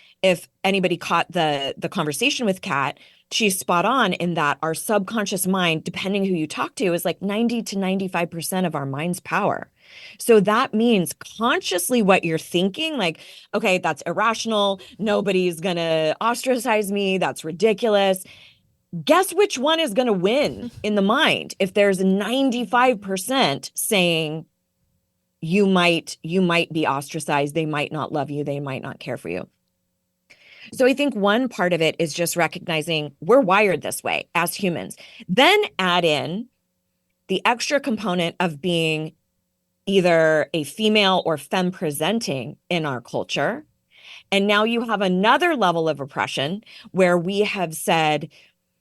anybody caught the conversation with Kat, she's spot on in that our subconscious mind, depending who you talk to, is like 90 to 95% of our mind's power. So that means consciously what you're thinking, like, okay, that's irrational. Nobody's going to ostracize me. That's ridiculous. Guess which one is going to win in the mind if there's 95% saying, you might be ostracized. They might not love you. They might not care for you. So I think one part of it is just recognizing we're wired this way as humans. Then add in the extra component of being either a female or femme presenting in our culture. And now you have another level of oppression where we have said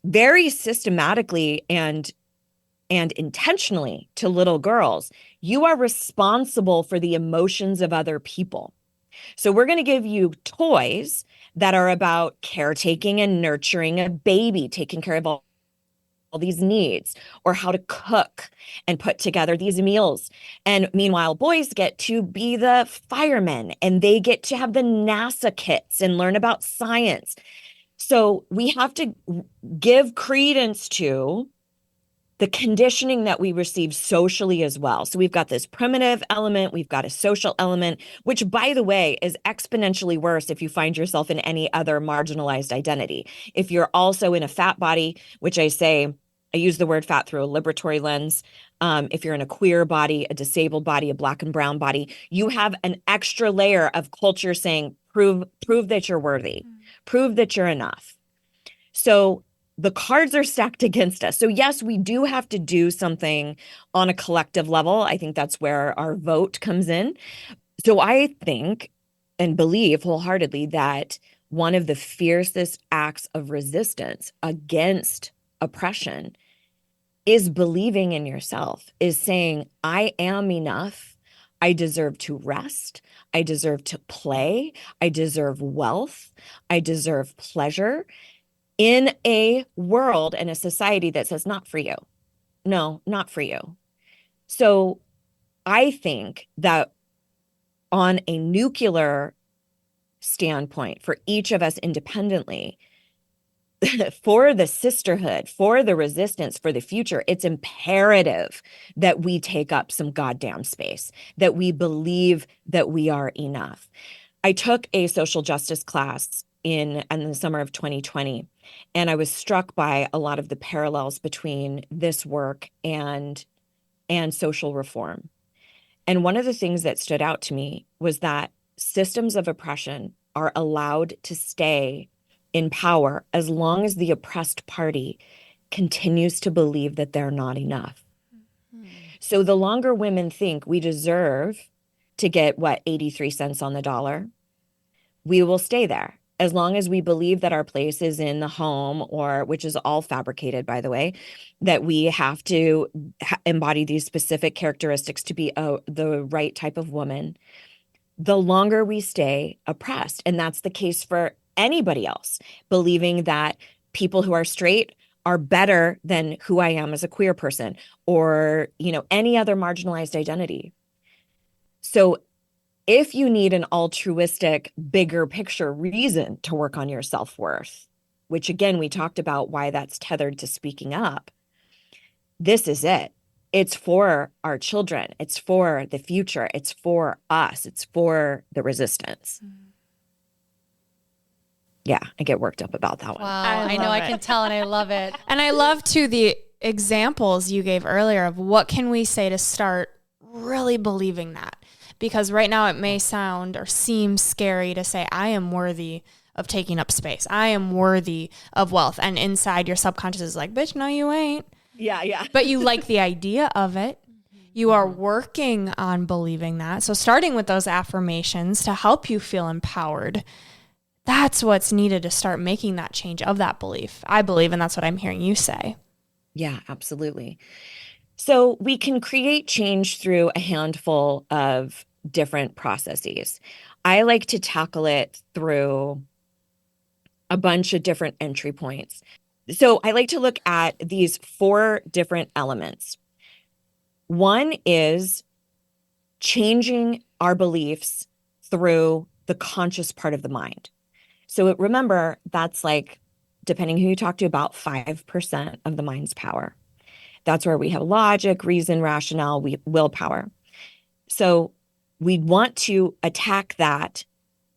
very systematically and intentionally to little girls, you are responsible for the emotions of other people. So we're going to give you toys that are about caretaking and nurturing a baby, taking care of all these needs, or how to cook and put together these meals. And meanwhile, boys get to be the firemen and they get to have the NASA kits and learn about science. So we have to give credence to the conditioning that we receive socially as well. So we've got this primitive element, we've got a social element, which, by the way, is exponentially worse if you find yourself in any other marginalized identity. If you're also in a fat body, which I use the word fat through a liberatory lens. If you're in a queer body, a disabled body, a Black and brown body, you have an extra layer of culture saying, prove that you're worthy, prove that you're enough. So the cards are stacked against us. So yes, we do have to do something on a collective level. I think that's where our vote comes in. So I think and believe wholeheartedly that one of the fiercest acts of resistance against oppression is believing in yourself, is saying, I am enough. I deserve to rest. I deserve to play. I deserve wealth. I deserve pleasure. In a world and a society that says, not for you. No, not for you. So I think that on a nuclear standpoint, for each of us independently, for the sisterhood, for the resistance, for the future, it's imperative that we take up some goddamn space, that we believe that we are enough. I took a social justice class in the summer of 2020. And I was struck by a lot of the parallels between this work and social reform. And one of the things that stood out to me was that systems of oppression are allowed to stay in power as long as the oppressed party continues to believe that they're not enough. So the longer women think we deserve to get 83 cents on the dollar, we will stay there. As long as we believe that our place is in the home, or which is all fabricated, by the way, that we have to embody these specific characteristics to be the right type of woman, the longer we stay oppressed. And that's the case for anybody else, believing that people who are straight are better than who I am as a queer person, or, any other marginalized identity. So if you need an altruistic, bigger picture reason to work on your self-worth, which again, we talked about why that's tethered to speaking up, this is it. It's for our children. It's for the future. It's for us. It's for the resistance. Yeah, I get worked up about that one. Wow, I know, I can tell, and I love it. And I love too the examples you gave earlier of what can we say to start really believing that. Because right now it may sound or seem scary to say, I am worthy of taking up space. I am worthy of wealth. And inside your subconscious is like, bitch, no, you ain't. Yeah. But you like the idea of it. You are working on believing that. So starting with those affirmations to help you feel empowered, that's what's needed to start making that change of that belief. I believe, and that's what I'm hearing you say. Yeah, absolutely. So we can create change through a handful of different processes. I like to tackle it through a bunch of different entry points. So I like to look at these 4 different elements. One is changing our beliefs through the conscious part of the mind. So remember, that's like, depending who you talk to, about 5% of the mind's power. That's where we have logic, reason, rationale, willpower. So we want to attack that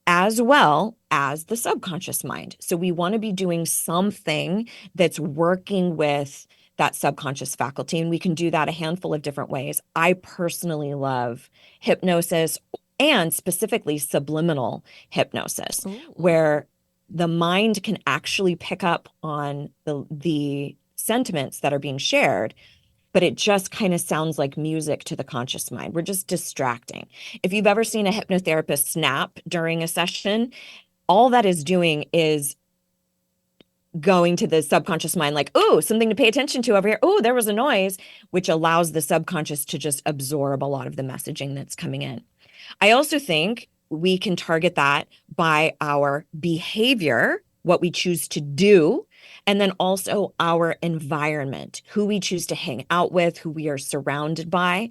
as well as the subconscious mind. So we want to be doing something that's working with that subconscious faculty. And we can do that a handful of different ways. I personally love hypnosis, and specifically subliminal hypnosis, where the mind can actually pick up on the sentiments that are being shared, but it just kind of sounds like music to the conscious mind. We're just distracting. If you've ever seen a hypnotherapist snap during a session, all that is doing is going to the subconscious mind, like, oh, something to pay attention to over here. Oh, there was a noise, which allows the subconscious to just absorb a lot of the messaging that's coming in. I also think we can target that by our behavior, what we choose to do, and then also our environment, who we choose to hang out with, who we are surrounded by.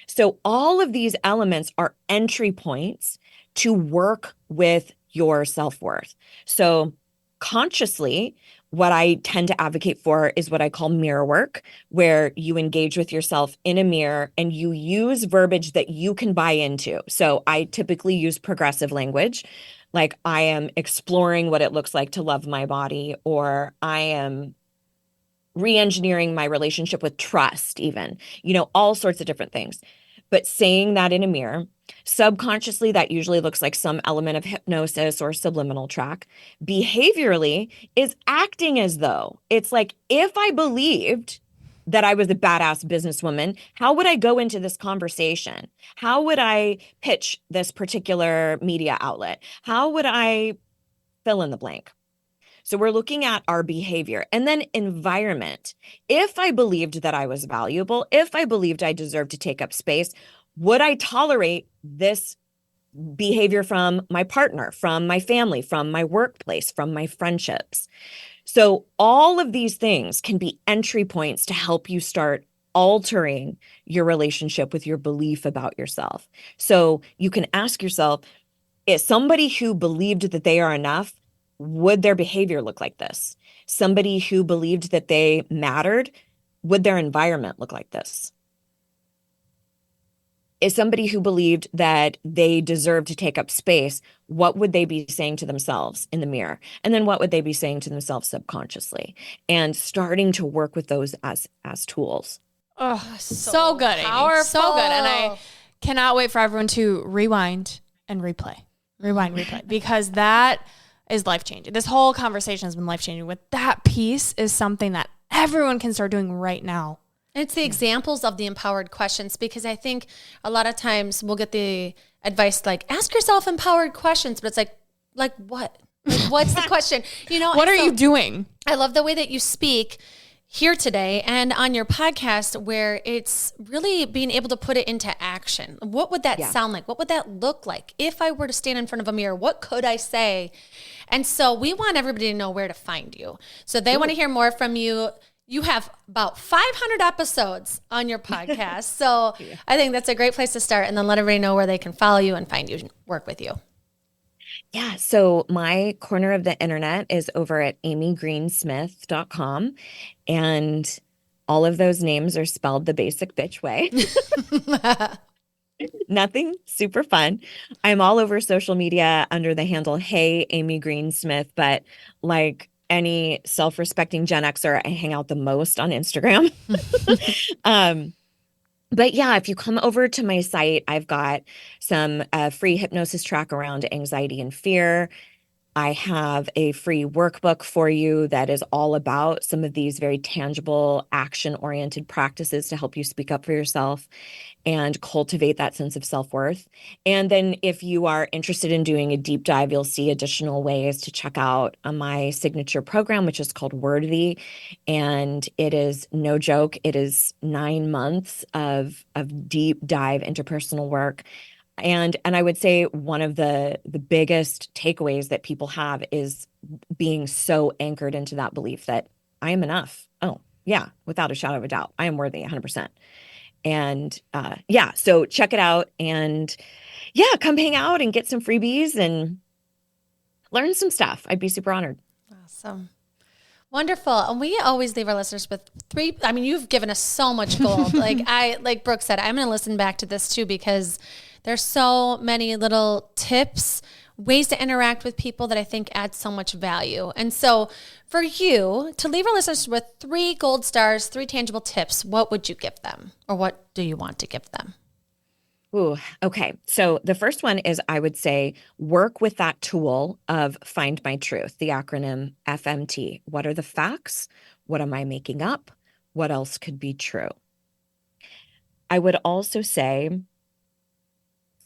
So all of these elements are entry points to work with your self-worth. So consciously, what I tend to advocate for is what I call mirror work, where you engage with yourself in a mirror and you use verbiage that you can buy into. So I typically use progressive language, like I am exploring what it looks like to love my body, or I am re-engineering my relationship with trust, even, all sorts of different things. But saying that in a mirror, subconsciously, that usually looks like some element of hypnosis or subliminal track. Behaviorally is acting as though it's like, if I believed that I was a badass businesswoman, how would I go into this conversation? How would I pitch this particular media outlet? How would I fill in the blank? So we're looking at our behavior, and then environment. If I believed that I was valuable, if I believed I deserved to take up space, would I tolerate this behavior from my partner, from my family, from my workplace, from my friendships? So all of these things can be entry points to help you start altering your relationship with your belief about yourself. So you can ask yourself, is somebody who believed that they are enough, would their behavior look like this? Somebody who believed that they mattered, would their environment look like this? Is somebody who believed that they deserved to take up space, what would they be saying to themselves in the mirror? And then what would they be saying to themselves subconsciously? And starting to work with those as tools. Oh, so good, Amy. Powerful. So good. And I cannot wait for everyone to rewind and replay. Rewind, replay. Because that is life-changing. This whole conversation has been life-changing. With that piece is something that everyone can start doing right now. It's the examples of the empowered questions, because I think a lot of times we'll get the advice like, ask yourself empowered questions, but it's like what? Like, what's the question? You know, what are you doing? I love the way that you speak here today and on your podcast, where it's really being able to put it into action. What would that sound like? What would that look like? If I were to stand in front of a mirror, what could I say? And so we want everybody to know where to find you. So they want to hear more from you. You have about 500 episodes on your podcast. So I think that's a great place to start, and then let everybody know where they can follow you and find you and work with you. Yeah. So my corner of the internet is over at amygreensmith.com. And all of those names are spelled the basic bitch way. Nothing super fun. I'm all over social media under the handle, Hey, Amy Greensmith. But like any self-respecting Gen Xer, I hang out the most on Instagram. But yeah, if you come over to my site, I've got some free hypnosis track around anxiety and fear. I have a free workbook for you that is all about some of these very tangible, action-oriented practices to help you speak up for yourself and cultivate that sense of self-worth. And then if you are interested in doing a deep dive, you'll see additional ways to check out my signature program, which is called Worthy. And it is no joke. It is 9 months of deep dive interpersonal work. And I would say one of the biggest takeaways that people have is being so anchored into that belief that I am enough. Oh, yeah, without a shadow of a doubt. I am worthy 100%. And so check it out, and come hang out and get some freebies and learn some stuff. I'd be super honored. Awesome. Wonderful. And we always leave our listeners with you've given us so much gold. Like Brooke said, I'm going to listen back to this too, because there's so many little tips, ways to interact with people that I think add so much value. And so for you to leave our listeners with 3 gold stars, 3 tangible tips, what would you give them? Or what do you want to give them? Ooh, okay. So the first one is, I would say, work with that tool of Find My Truth, the acronym FMT. What are the facts? What am I making up? What else could be true? I would also say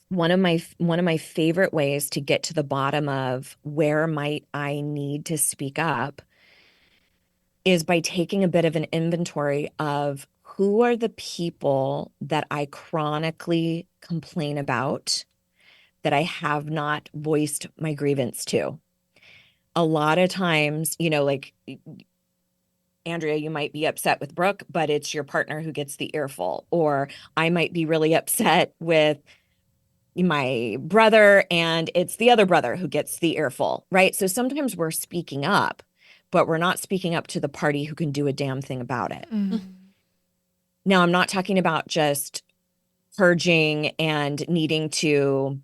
one of my favorite ways to get to the bottom of where might I need to speak up is by taking a bit of an inventory of who are the people that I chronically complain about that I have not voiced my grievance to. A lot of times, like Andrea, you might be upset with Brooke, but it's your partner who gets the earful. Or I might be really upset with my brother and it's the other brother who gets the earful, right? So sometimes we're speaking up, but we're not speaking up to the party who can do a damn thing about it. Mm-hmm. Now, I'm not talking about just purging and needing to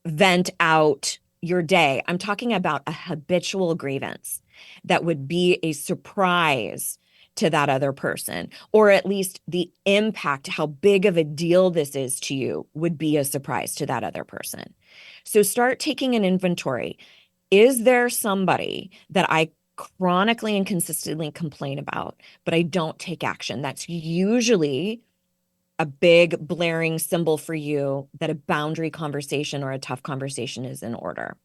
vent out your day. I'm talking about a habitual grievance that would be a surprise to that other person, or at least the impact, how big of a deal this is to you, would be a surprise to that other person. So start taking an inventory. Is there somebody that I chronically and consistently complain about, but I don't take action? That's usually a big blaring symbol for you that a boundary conversation or a tough conversation is in order.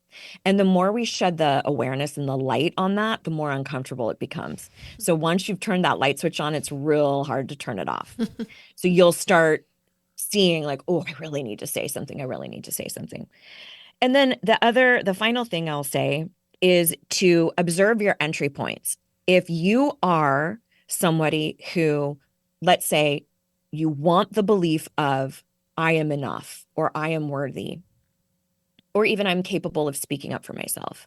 And the more we shed the awareness and the light on that, the more uncomfortable it becomes. So once you've turned that light switch on, it's real hard to turn it off. So you'll start seeing like, oh, I really need to say something. I really need to say something. And then the final thing I'll say is to observe your entry points. If you are somebody who, let's say, you want the belief of I am enough, or I am worthy, or even I'm capable of speaking up for myself,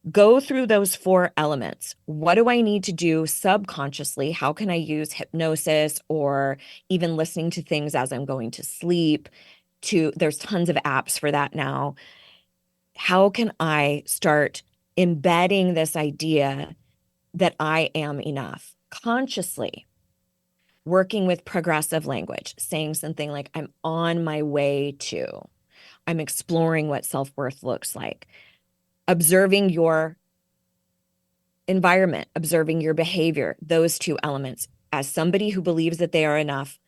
go through those 4 elements. What do I need to do subconsciously? How can I use hypnosis or even listening to things as I'm going to sleep? There's tons of apps for that now. How can I start embedding this idea that I am enough consciously? Working with progressive language, saying something like, I'm on my way to, I'm exploring what self-worth looks like. observing your environment, observing your behavior, those two elements. As somebody who believes that they are enough,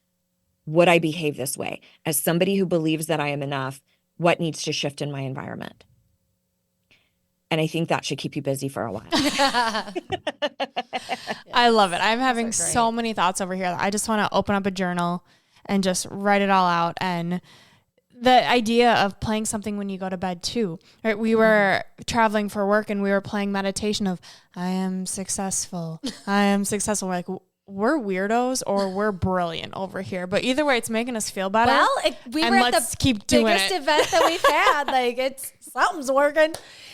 would I behave this way? As somebody who believes that I am enough, what needs to shift in my environment? And I think that should keep you busy for a while. I love it. I'm having so many thoughts over here. I just want to open up a journal and just write it all out. And the idea of playing something when you go to bed too, right? We were traveling for work and we were playing meditation of, I am successful. I am successful. We're like, we're weirdos or we're brilliant over here. But either way, it's making us feel better. Well, we were at the biggest event that we've had. Like, something's working.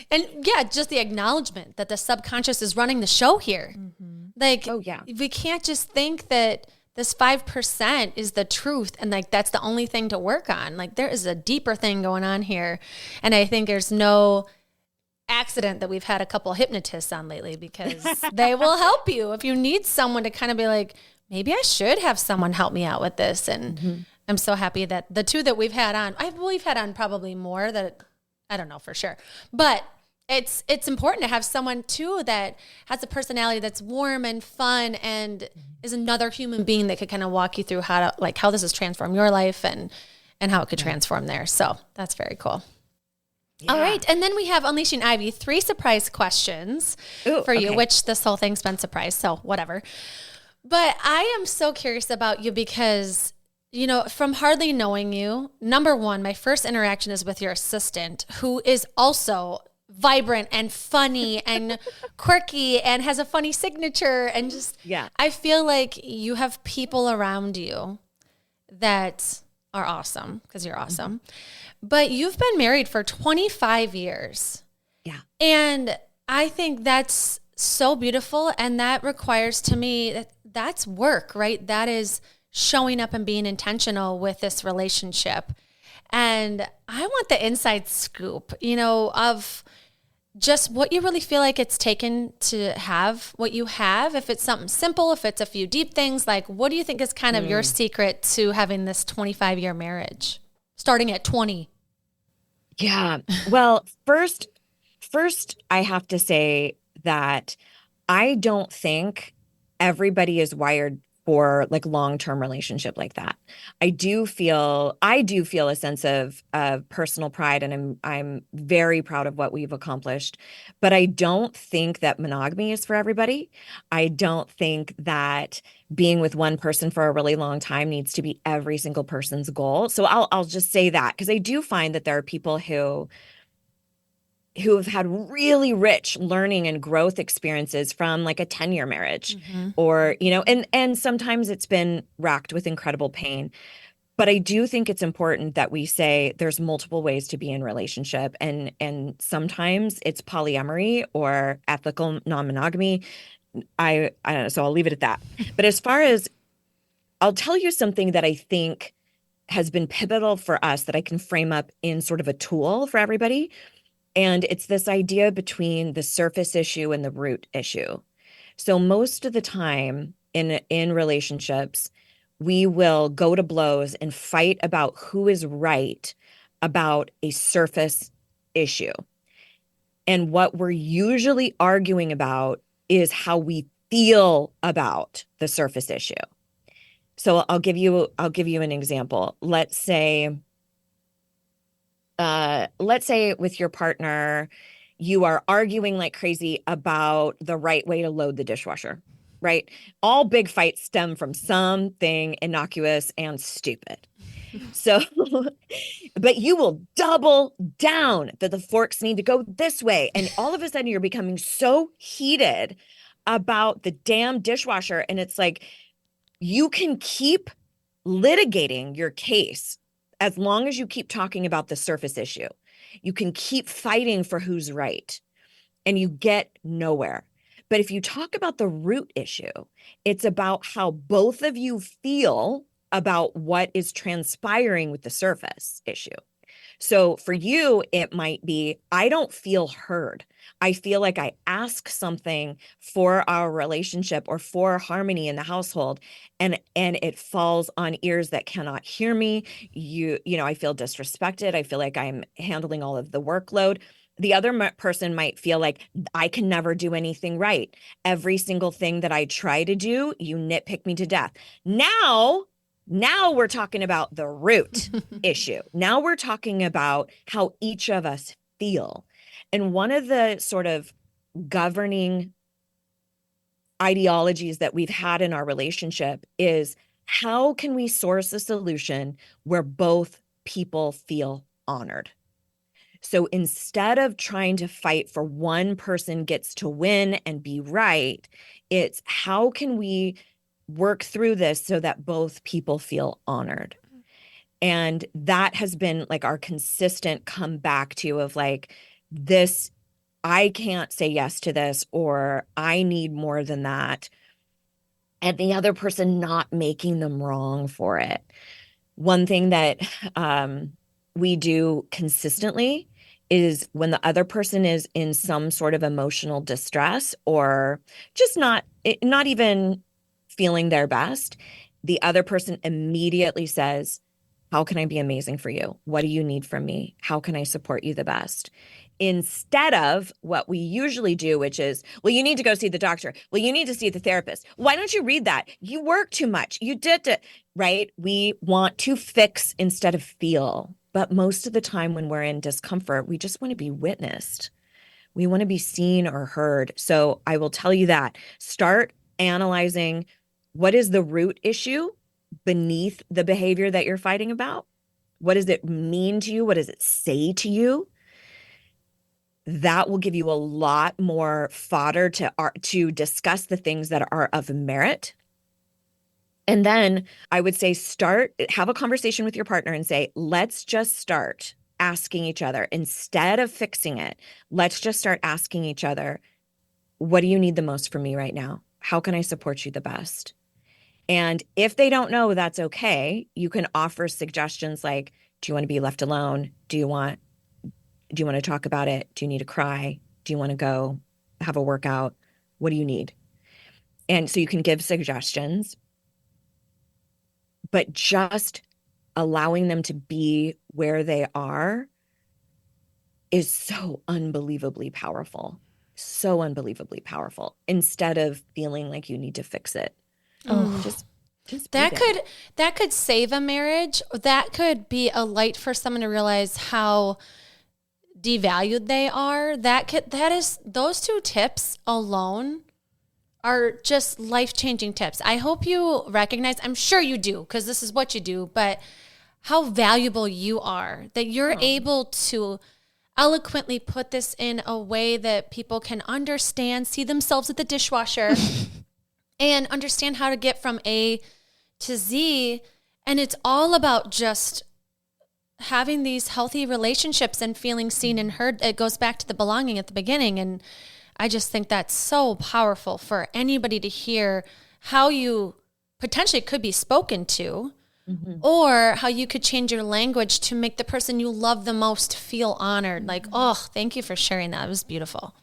And yeah, just the acknowledgement that the subconscious is running the show here. Mm-hmm. Like, oh yeah, we can't just think that this 5% is the truth and like that's the only thing to work on. Like, there is a deeper thing going on here. And I think there's no accident that we've had a couple hypnotists on lately, because they will help you if you need someone to kind of be like, maybe I should have someone help me out with this. And I'm so happy that the two that we've had on, we've had on probably more, that I don't know for sure, but it's important to have someone too that has a personality that's warm and fun and is another human being that could kind of walk you through how this has transformed your life and how it could transform there. So that's very cool. Yeah. All right. And then we have Unleashing Ivy, 3 surprise questions for you, which this whole thing's been surprise. So whatever. But I am so curious about you because, you know, from hardly knowing you, number one, my first interaction is with your assistant, who is also vibrant and funny and quirky and has a funny signature. And just, I feel like you have people around you that are awesome because you're awesome. Mm-hmm. But you've been married for 25 years. Yeah. And I think that's so beautiful. And that requires to me, that's work, right? That is showing up and being intentional with this relationship. And I want the inside scoop, you know, of just what you really feel like it's taken to have what you have. If it's something simple, if it's a few deep things, like what do you think is kind of your secret to having this 25-year marriage? Starting at 20. Yeah. Well, first, I have to say that I don't think everybody is wired for like long-term relationship like that. I do feel a sense of personal pride, and I'm very proud of what we've accomplished. But I don't think that monogamy is for everybody. I don't think that being with one person for a really long time needs to be every single person's goal. So I'll just say that, because I do find that there are people who have had really rich learning and growth experiences from like a 10-year marriage, or, you know, and sometimes it's been racked with incredible pain. But I do think it's important that we say there's multiple ways to be in relationship, and sometimes it's polyamory or ethical non-monogamy. I don't know, so I'll leave it at that. But as far as, I'll tell you something that I think has been pivotal for us that I can frame up in sort of a tool for everybody. And it's this idea between the surface issue and the root issue. So most of the time in relationships, we will go to blows and fight about who is right about a surface issue. And what we're usually arguing about is how we feel about the surface issue. So I'll give you an example. Let's say with your partner, you are arguing like crazy about the right way to load the dishwasher, right? All big fights stem from something innocuous and stupid. So, but you will double down that the forks need to go this way. And all of a sudden you're becoming so heated about the damn dishwasher. And it's like, you can keep litigating your case as long as you keep talking about the surface issue. You can keep fighting for who's right, and you get nowhere. But if you talk about the root issue, it's about how both of you feel about what is transpiring with the surface issue. So for you, it might be, I don't feel heard. I feel like I ask something for our relationship or for harmony in the household, and it falls on ears that cannot hear me. You know, I feel disrespected. I feel like I'm handling all of the workload. the other person might feel like, I can never do anything right. Every single thing that I try to do, you nitpick me to death. Now we're talking about the root issue. Now we're talking about how each of us feel. And one of the sort of governing ideologies that we've had in our relationship is, how can we source a solution where both people feel honored? So instead of trying to fight for one person gets to win and be right, it's how can we work through this so that both people feel honored? And that has been like our consistent come back to of like, this, I can't say yes to this, or I need more than that. And the other person not making them wrong for it. One thing that we do consistently is when the other person is in some sort of emotional distress or just not even feeling their best, the other person immediately says, how can I be amazing for you? What do you need from me? How can I support you the best? Instead of what we usually do, which is, well, you need to go see the doctor. Well, you need to see the therapist. Why don't you read that? You work too much. You did it, right? We want to fix instead of feel. But most of the time when we're in discomfort, we just want to be witnessed. We want to be seen or heard. So I will tell you that. Start analyzing, what is the root issue beneath the behavior that you're fighting about? What does it mean to you? What does it say to you? That will give you a lot more fodder to discuss the things that are of merit. And then I would say have a conversation with your partner and say, let's just start asking each other, instead of fixing it, let's just start asking each other, what do you need the most from me right now? How can I support you the best? And if they don't know, that's okay. You can offer suggestions like, do you want to be left alone? Do you want to talk about it? Do you need to cry? Do you want to go have a workout? What do you need? And so you can give suggestions, but just allowing them to be where they are is so unbelievably powerful. So unbelievably powerful, instead of feeling like you need to fix it. Just that could save a marriage. That could be a light for someone to realize how devalued they are. Those two tips alone are just life-changing tips. I hope you recognize, I'm sure you do, because this is what you do, but how valuable you are, that you're able to eloquently put this in a way that people can understand, see themselves at the dishwasher and understand how to get from A to Z. And it's all about just having these healthy relationships and feeling seen and heard. It goes back to the belonging at the beginning. And I just think that's so powerful for anybody to hear how you potentially could be spoken to, or how you could change your language to make the person you love the most feel honored. Like, oh, thank you for sharing that. It was beautiful.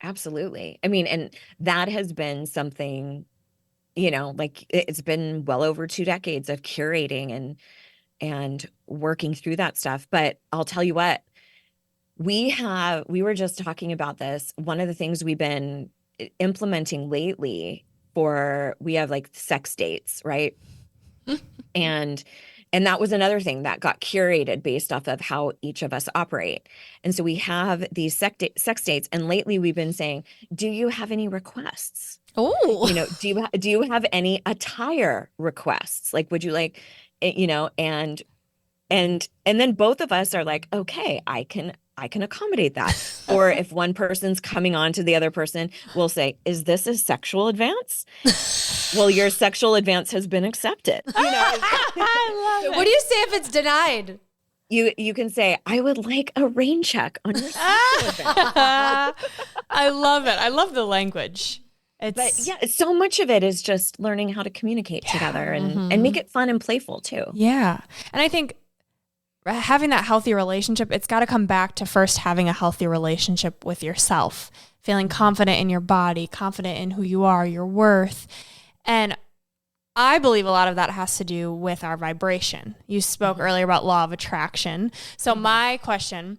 Absolutely. I mean, and that has been something, like it's been well over 2 decades of curating and working through that stuff. But I'll tell you what, we were just talking about this. One of the things we've been implementing lately we have like sex dates, right? And that was another thing that got curated based off of how each of us operate. And so we have these sex dates. And lately we've been saying, do you have any requests? Oh, do you have any attire requests? Like, would you like, and then both of us are like, okay, I can accommodate that. Or if one person's coming on to the other person, we'll say, is this a sexual advance? Well, your sexual advance has been accepted. I love it. What do you say if it's denied? You can say, I would like a rain check on your sexual advance. I love it. I love the language. But yeah, so much of it is just learning how to communicate together and make it fun and playful too. Yeah. And I think having that healthy relationship, it's got to come back to first having a healthy relationship with yourself, feeling confident in your body, confident in who you are, your worth. And I believe a lot of that has to do with our vibration. You spoke earlier about law of attraction. So my question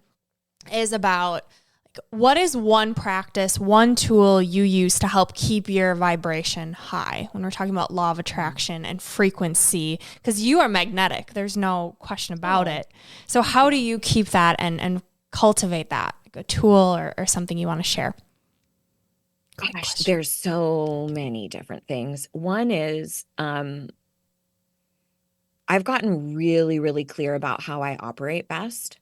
is about what is one practice, one tool you use to help keep your vibration high when we're talking about law of attraction and frequency? Because you are magnetic. There's no question about it. So how do you keep that and cultivate that? Like a tool or something you want to share? Gosh, there's so many different things. One is I've gotten really, really clear about how I operate best.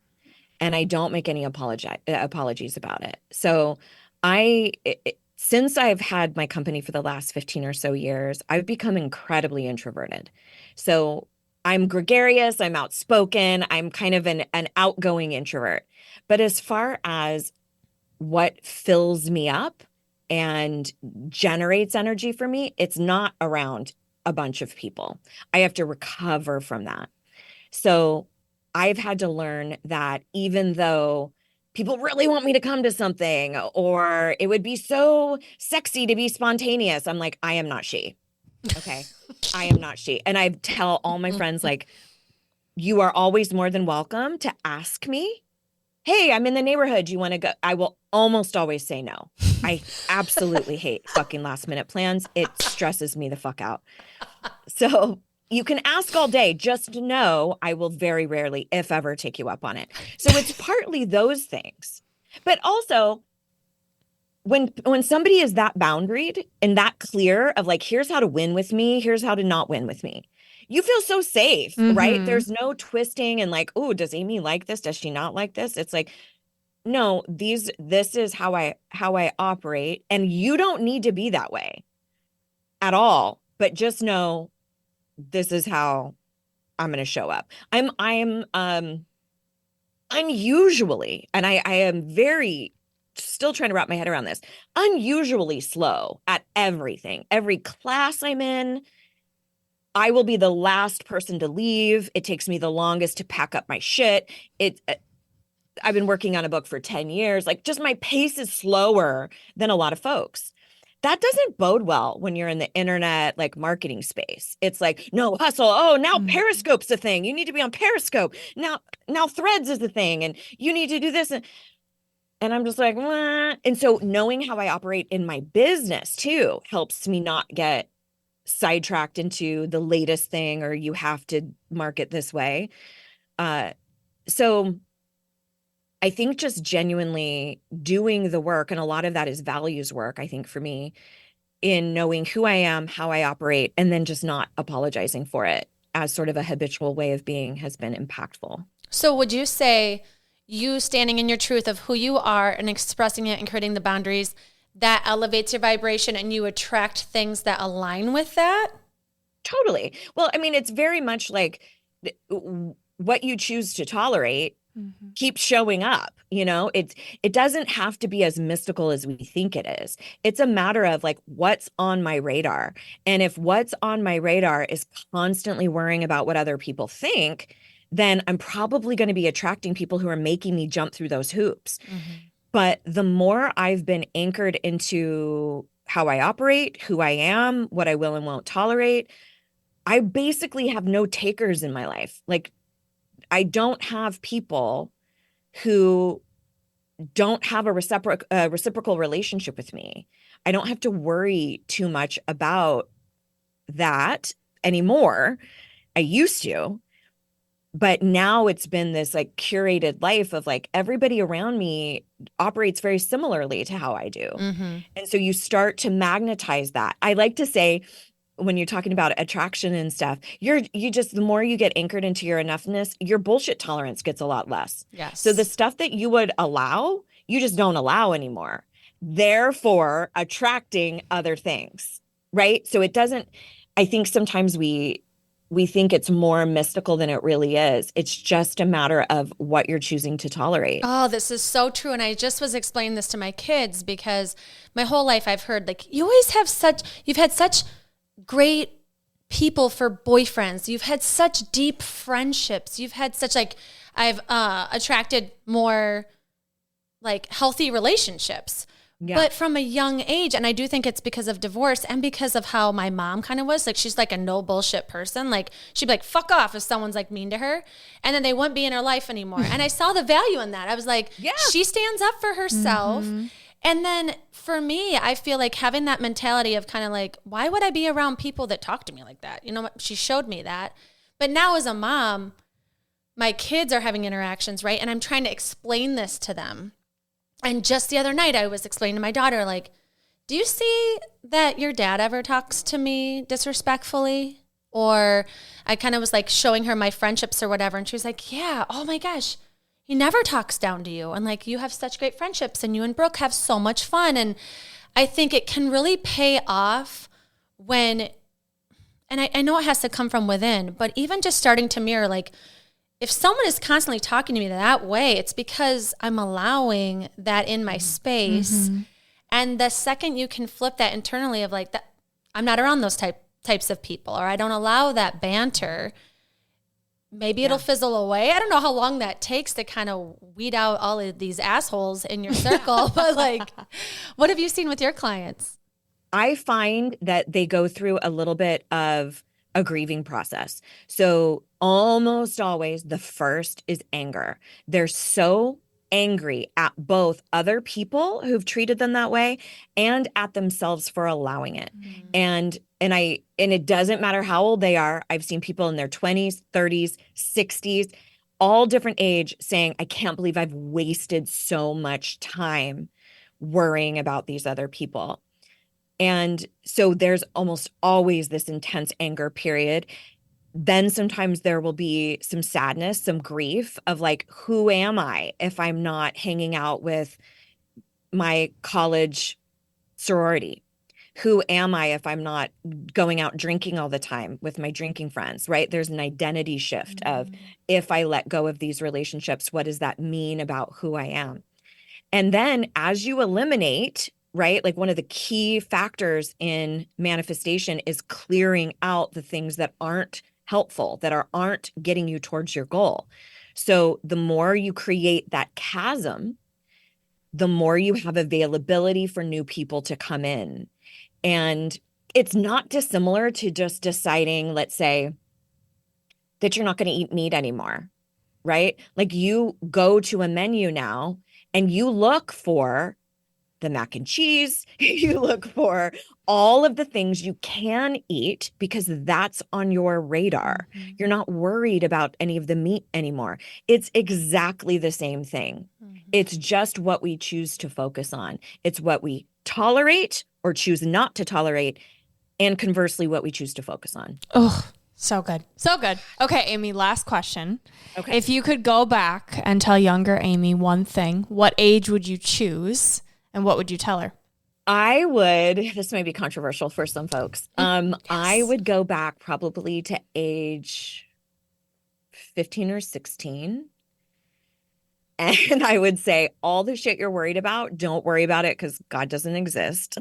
And I don't make any apologies about it. So since I've had my company for the last 15 or so years, I've become incredibly introverted. So I'm gregarious, I'm outspoken, I'm kind of an outgoing introvert. But as far as what fills me up and generates energy for me, it's not around a bunch of people. I have to recover from that. So I've had to learn that even though people really want me to come to something or it would be so sexy to be spontaneous, I'm like, I am not she. Okay. I am not she. And I tell all my friends, like, you are always more than welcome to ask me, hey, I'm in the neighborhood. Do you want to go? I will almost always say no. I absolutely hate fucking last minute plans. It stresses me the fuck out. So you can ask all day, just know I will very rarely, if ever, take you up on it. So it's partly those things. But also, when somebody is that boundaried and that clear of like, here's how to win with me, here's how to not win with me, you feel so safe, right? There's no twisting and like, oh, does Amy like this? Does she not like this? It's like, no, this is how I operate. And you don't need to be that way at all. But just know this is how I'm going to show up. I'm unusually, and I am very still trying to wrap my head around this, unusually slow at everything. Every class I'm in, I will be the last person to leave. It takes me the longest to pack up my shit. I've been working on a book for 10 years. Like, just my pace is slower than a lot of folks. That doesn't bode well when you're in the internet, like, marketing space. It's like, no, hustle. Oh, now Periscope's a thing. You need to be on Periscope. Now Threads is the thing. And you need to do this. And I'm just like, wah. And so knowing how I operate in my business too helps me not get sidetracked into the latest thing or you have to market this way. So I think just genuinely doing the work, and a lot of that is values work, I think, for me, in knowing who I am, how I operate, and then just not apologizing for it as sort of a habitual way of being has been impactful. So would you say you standing in your truth of who you are and expressing it and creating the boundaries, that elevates your vibration and you attract things that align with that? Totally. Well, I mean, it's very much like what you choose to tolerate keeps showing up. You know, it doesn't have to be as mystical as we think it is. It's a matter of like, what's on my radar. And if what's on my radar is constantly worrying about what other people think, then I'm probably going to be attracting people who are making me jump through those hoops. But the more I've been anchored into how I operate, who I am, what I will and won't tolerate, I basically have no takers in my life. Like, I don't have people who don't have a reciprocal relationship with me. I don't have to worry too much about that anymore. I used to. But now it's been this like curated life of like everybody around me operates very similarly to how I do. And so you start to magnetize that. I like to say, when you're talking about attraction and stuff, the more you get anchored into your enoughness, your bullshit tolerance gets a lot less. Yes. So the stuff that you would allow, you just don't allow anymore. Therefore, attracting other things, right? So it doesn't, I think sometimes we think it's more mystical than it really is. It's just a matter of what you're choosing to tolerate. Oh, this is so true. And I just was explaining this to my kids because my whole life I've heard like, you've had such great people for boyfriends. You've had such deep friendships. You've had such like, I've attracted more like healthy relationships. Yeah. But from a young age, and I do think it's because of divorce and because of how my mom kind of was, like, she's like a no bullshit person. Like, she'd be like, fuck off if someone's like mean to her. And then they wouldn't be in her life anymore. And I saw the value in that. I was like, Yeah. she stands up for herself. And then for me, I feel like having that mentality of kind of like, why would I be around people that talk to me like that? You know what? She showed me that. But now as a mom, my kids are having interactions, right? And I'm trying to explain this to them. And just the other night, I was explaining to my daughter, like, do you see that your dad ever talks to me disrespectfully? Or I kind of was like showing her my friendships or whatever. And she was like, yeah, oh my gosh, he never talks down to you. And like, you have such great friendships and you and Brooke have so much fun. And I think it can really pay off when, and I know it has to come from within, but even just starting to mirror, like, if someone is constantly talking to me that way, it's because I'm allowing that in my space. And the second you can flip that internally of like, that, I'm not around those types of people, or I don't allow that banter, maybe it'll fizzle away. I don't know how long that takes to kind of weed out all of these assholes in your circle. But like, what have you seen with your clients? I find that they go through a little bit of a grieving process. So almost always the first is anger. They're so angry at both other people who've treated them that way and at themselves for allowing it. And it doesn't matter how old they are. I've seen people in their 20s, 30s, 60s, all different age saying, I can't believe I've wasted so much time worrying about these other people. And so there's almost always this intense anger period. Then sometimes there will be some sadness, some grief of like, who am I if I'm not hanging out with my college sorority? Who am I if I'm not going out drinking all the time with my drinking friends, right? There's an identity shift of, if I let go of these relationships, what does that mean about who I am? And then as you eliminate, right, like one of the key factors in manifestation is clearing out the things that aren't helpful, that aren't getting you towards your goal. So the more you create that chasm, the more you have availability for new people to come in. And it's not dissimilar to just deciding, let's say, that you're not going to eat meat anymore, right? Like you go to a menu now and you look for the mac and cheese, you look for all of the things you can eat because that's on your radar. You're not worried about any of the meat anymore. It's exactly the same thing. It's just what we choose to focus on. It's what we tolerate or choose not to tolerate, and conversely, what we choose to focus on. Oh, so good. So good. Okay, Amy, last question. Okay. If you could go back and tell younger Amy one thing, what age would you choose and what would you tell her? I would, this may be controversial for some folks. I would go back probably to age 15 or 16. And I would say, all the shit you're worried about, don't worry about it because God doesn't exist.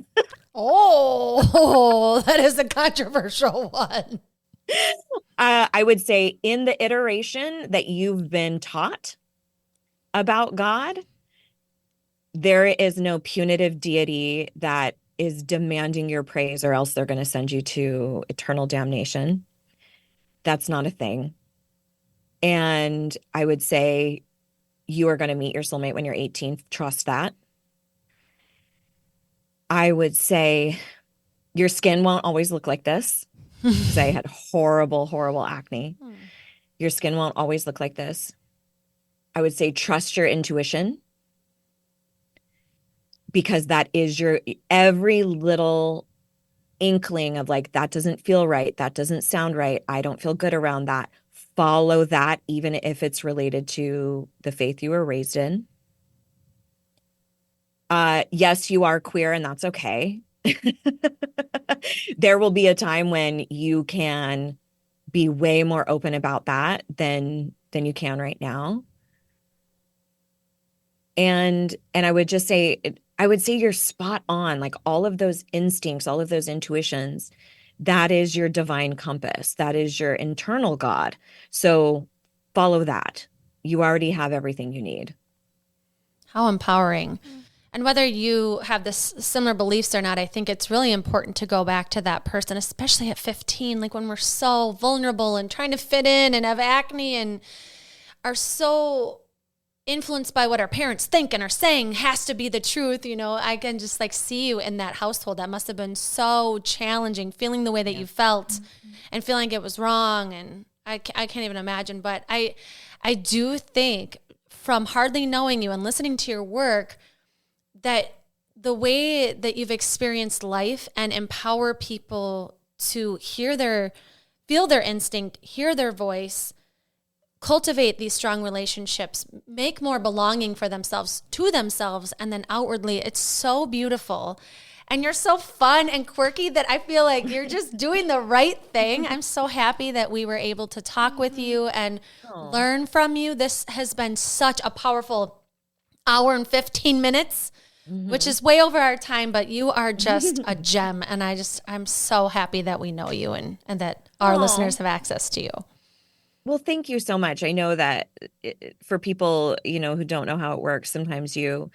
Oh, that is a controversial one. I would say in the iteration that you've been taught about God, there is no punitive deity that is demanding your praise or else they're going to send you to eternal damnation. That's not a thing. And I would say you are going to meet your soulmate when you're 18. Trust that. I would say your skin won't always look like this because I had horrible, horrible acne. Your skin won't always look like this. I would say trust your intuition because that is your every little inkling of like, that doesn't feel right. That doesn't sound right. I don't feel good around that. Follow that, even if it's related to the faith you were raised in. Yes, you are queer, and that's okay. There will be a time when you can be way more open about that than you can right now. And I would just say, you're spot on. Like all of those instincts, all of those intuitions, that is your divine compass. That is your internal God. So follow that. You already have everything you need. How empowering. And whether you have this similar beliefs or not, I think it's really important to go back to that person, especially at 15, like when we're so vulnerable and trying to fit in and have acne and are so influenced by what our parents think and are saying has to be the truth. I can just like see you in that household. That must have been so challenging, feeling the way that you felt and feeling like it was wrong. And I can't even imagine. But I do think from hardly knowing you and listening to your work, that the way that you've experienced life and empower people to feel their instinct, hear their voice, cultivate these strong relationships, make more belonging for themselves, to themselves, and then outwardly, it's so beautiful. And you're so fun and quirky that I feel like you're just doing the right thing. I'm so happy that we were able to talk with you and learn from you. This has been such a powerful hour and 15 minutes. Which is way over our time, but you are just a gem. And I'm so happy that we know you and that our listeners have access to you. Well, thank you so much. I know that for people, who don't know how it works, sometimes you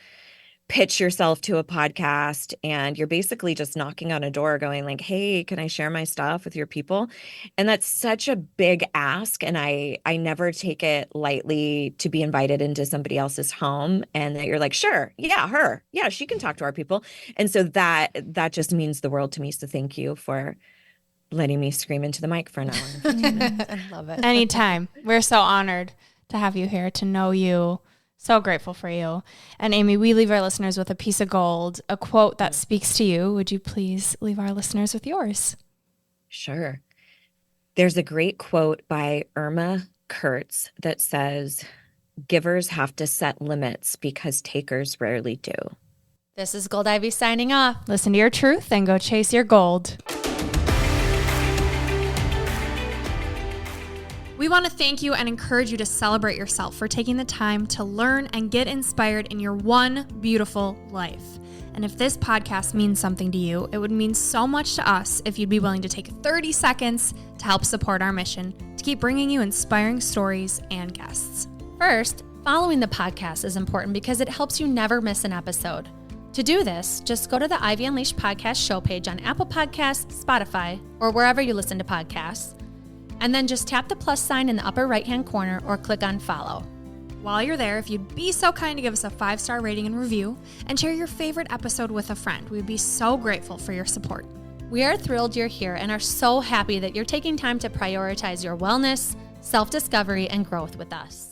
pitch yourself to a podcast and you're basically just knocking on a door going like, hey, can I share my stuff with your people? And that's such a big ask. And I never take it lightly to be invited into somebody else's home and that you're like, sure, yeah, her. Yeah, she can talk to our people. And so that just means the world to me. So thank you for letting me scream into the mic for an hour and 15 minutes. I love it. Anytime. We're so honored to have you here, to know you. So grateful for you. And Amy, we leave our listeners with a piece of gold, a quote that speaks to you. Would you please leave our listeners with yours? Sure. There's a great quote by Irma Kurtz that says, givers have to set limits because takers rarely do. This is Gold Ivy signing off. Listen to your truth and go chase your gold. We want to thank you and encourage you to celebrate yourself for taking the time to learn and get inspired in your one beautiful life. And if this podcast means something to you, it would mean so much to us if you'd be willing to take 30 seconds to help support our mission to keep bringing you inspiring stories and guests. First, following the podcast is important because it helps you never miss an episode. To do this, just go to the Ivy Unleashed podcast show page on Apple Podcasts, Spotify, or wherever you listen to podcasts. And then just tap the plus sign in the upper right-hand corner or click on follow. While you're there, if you'd be so kind to give us a 5-star rating and review and share your favorite episode with a friend, we'd be so grateful for your support. We are thrilled you're here and are so happy that you're taking time to prioritize your wellness, self-discovery, and growth with us.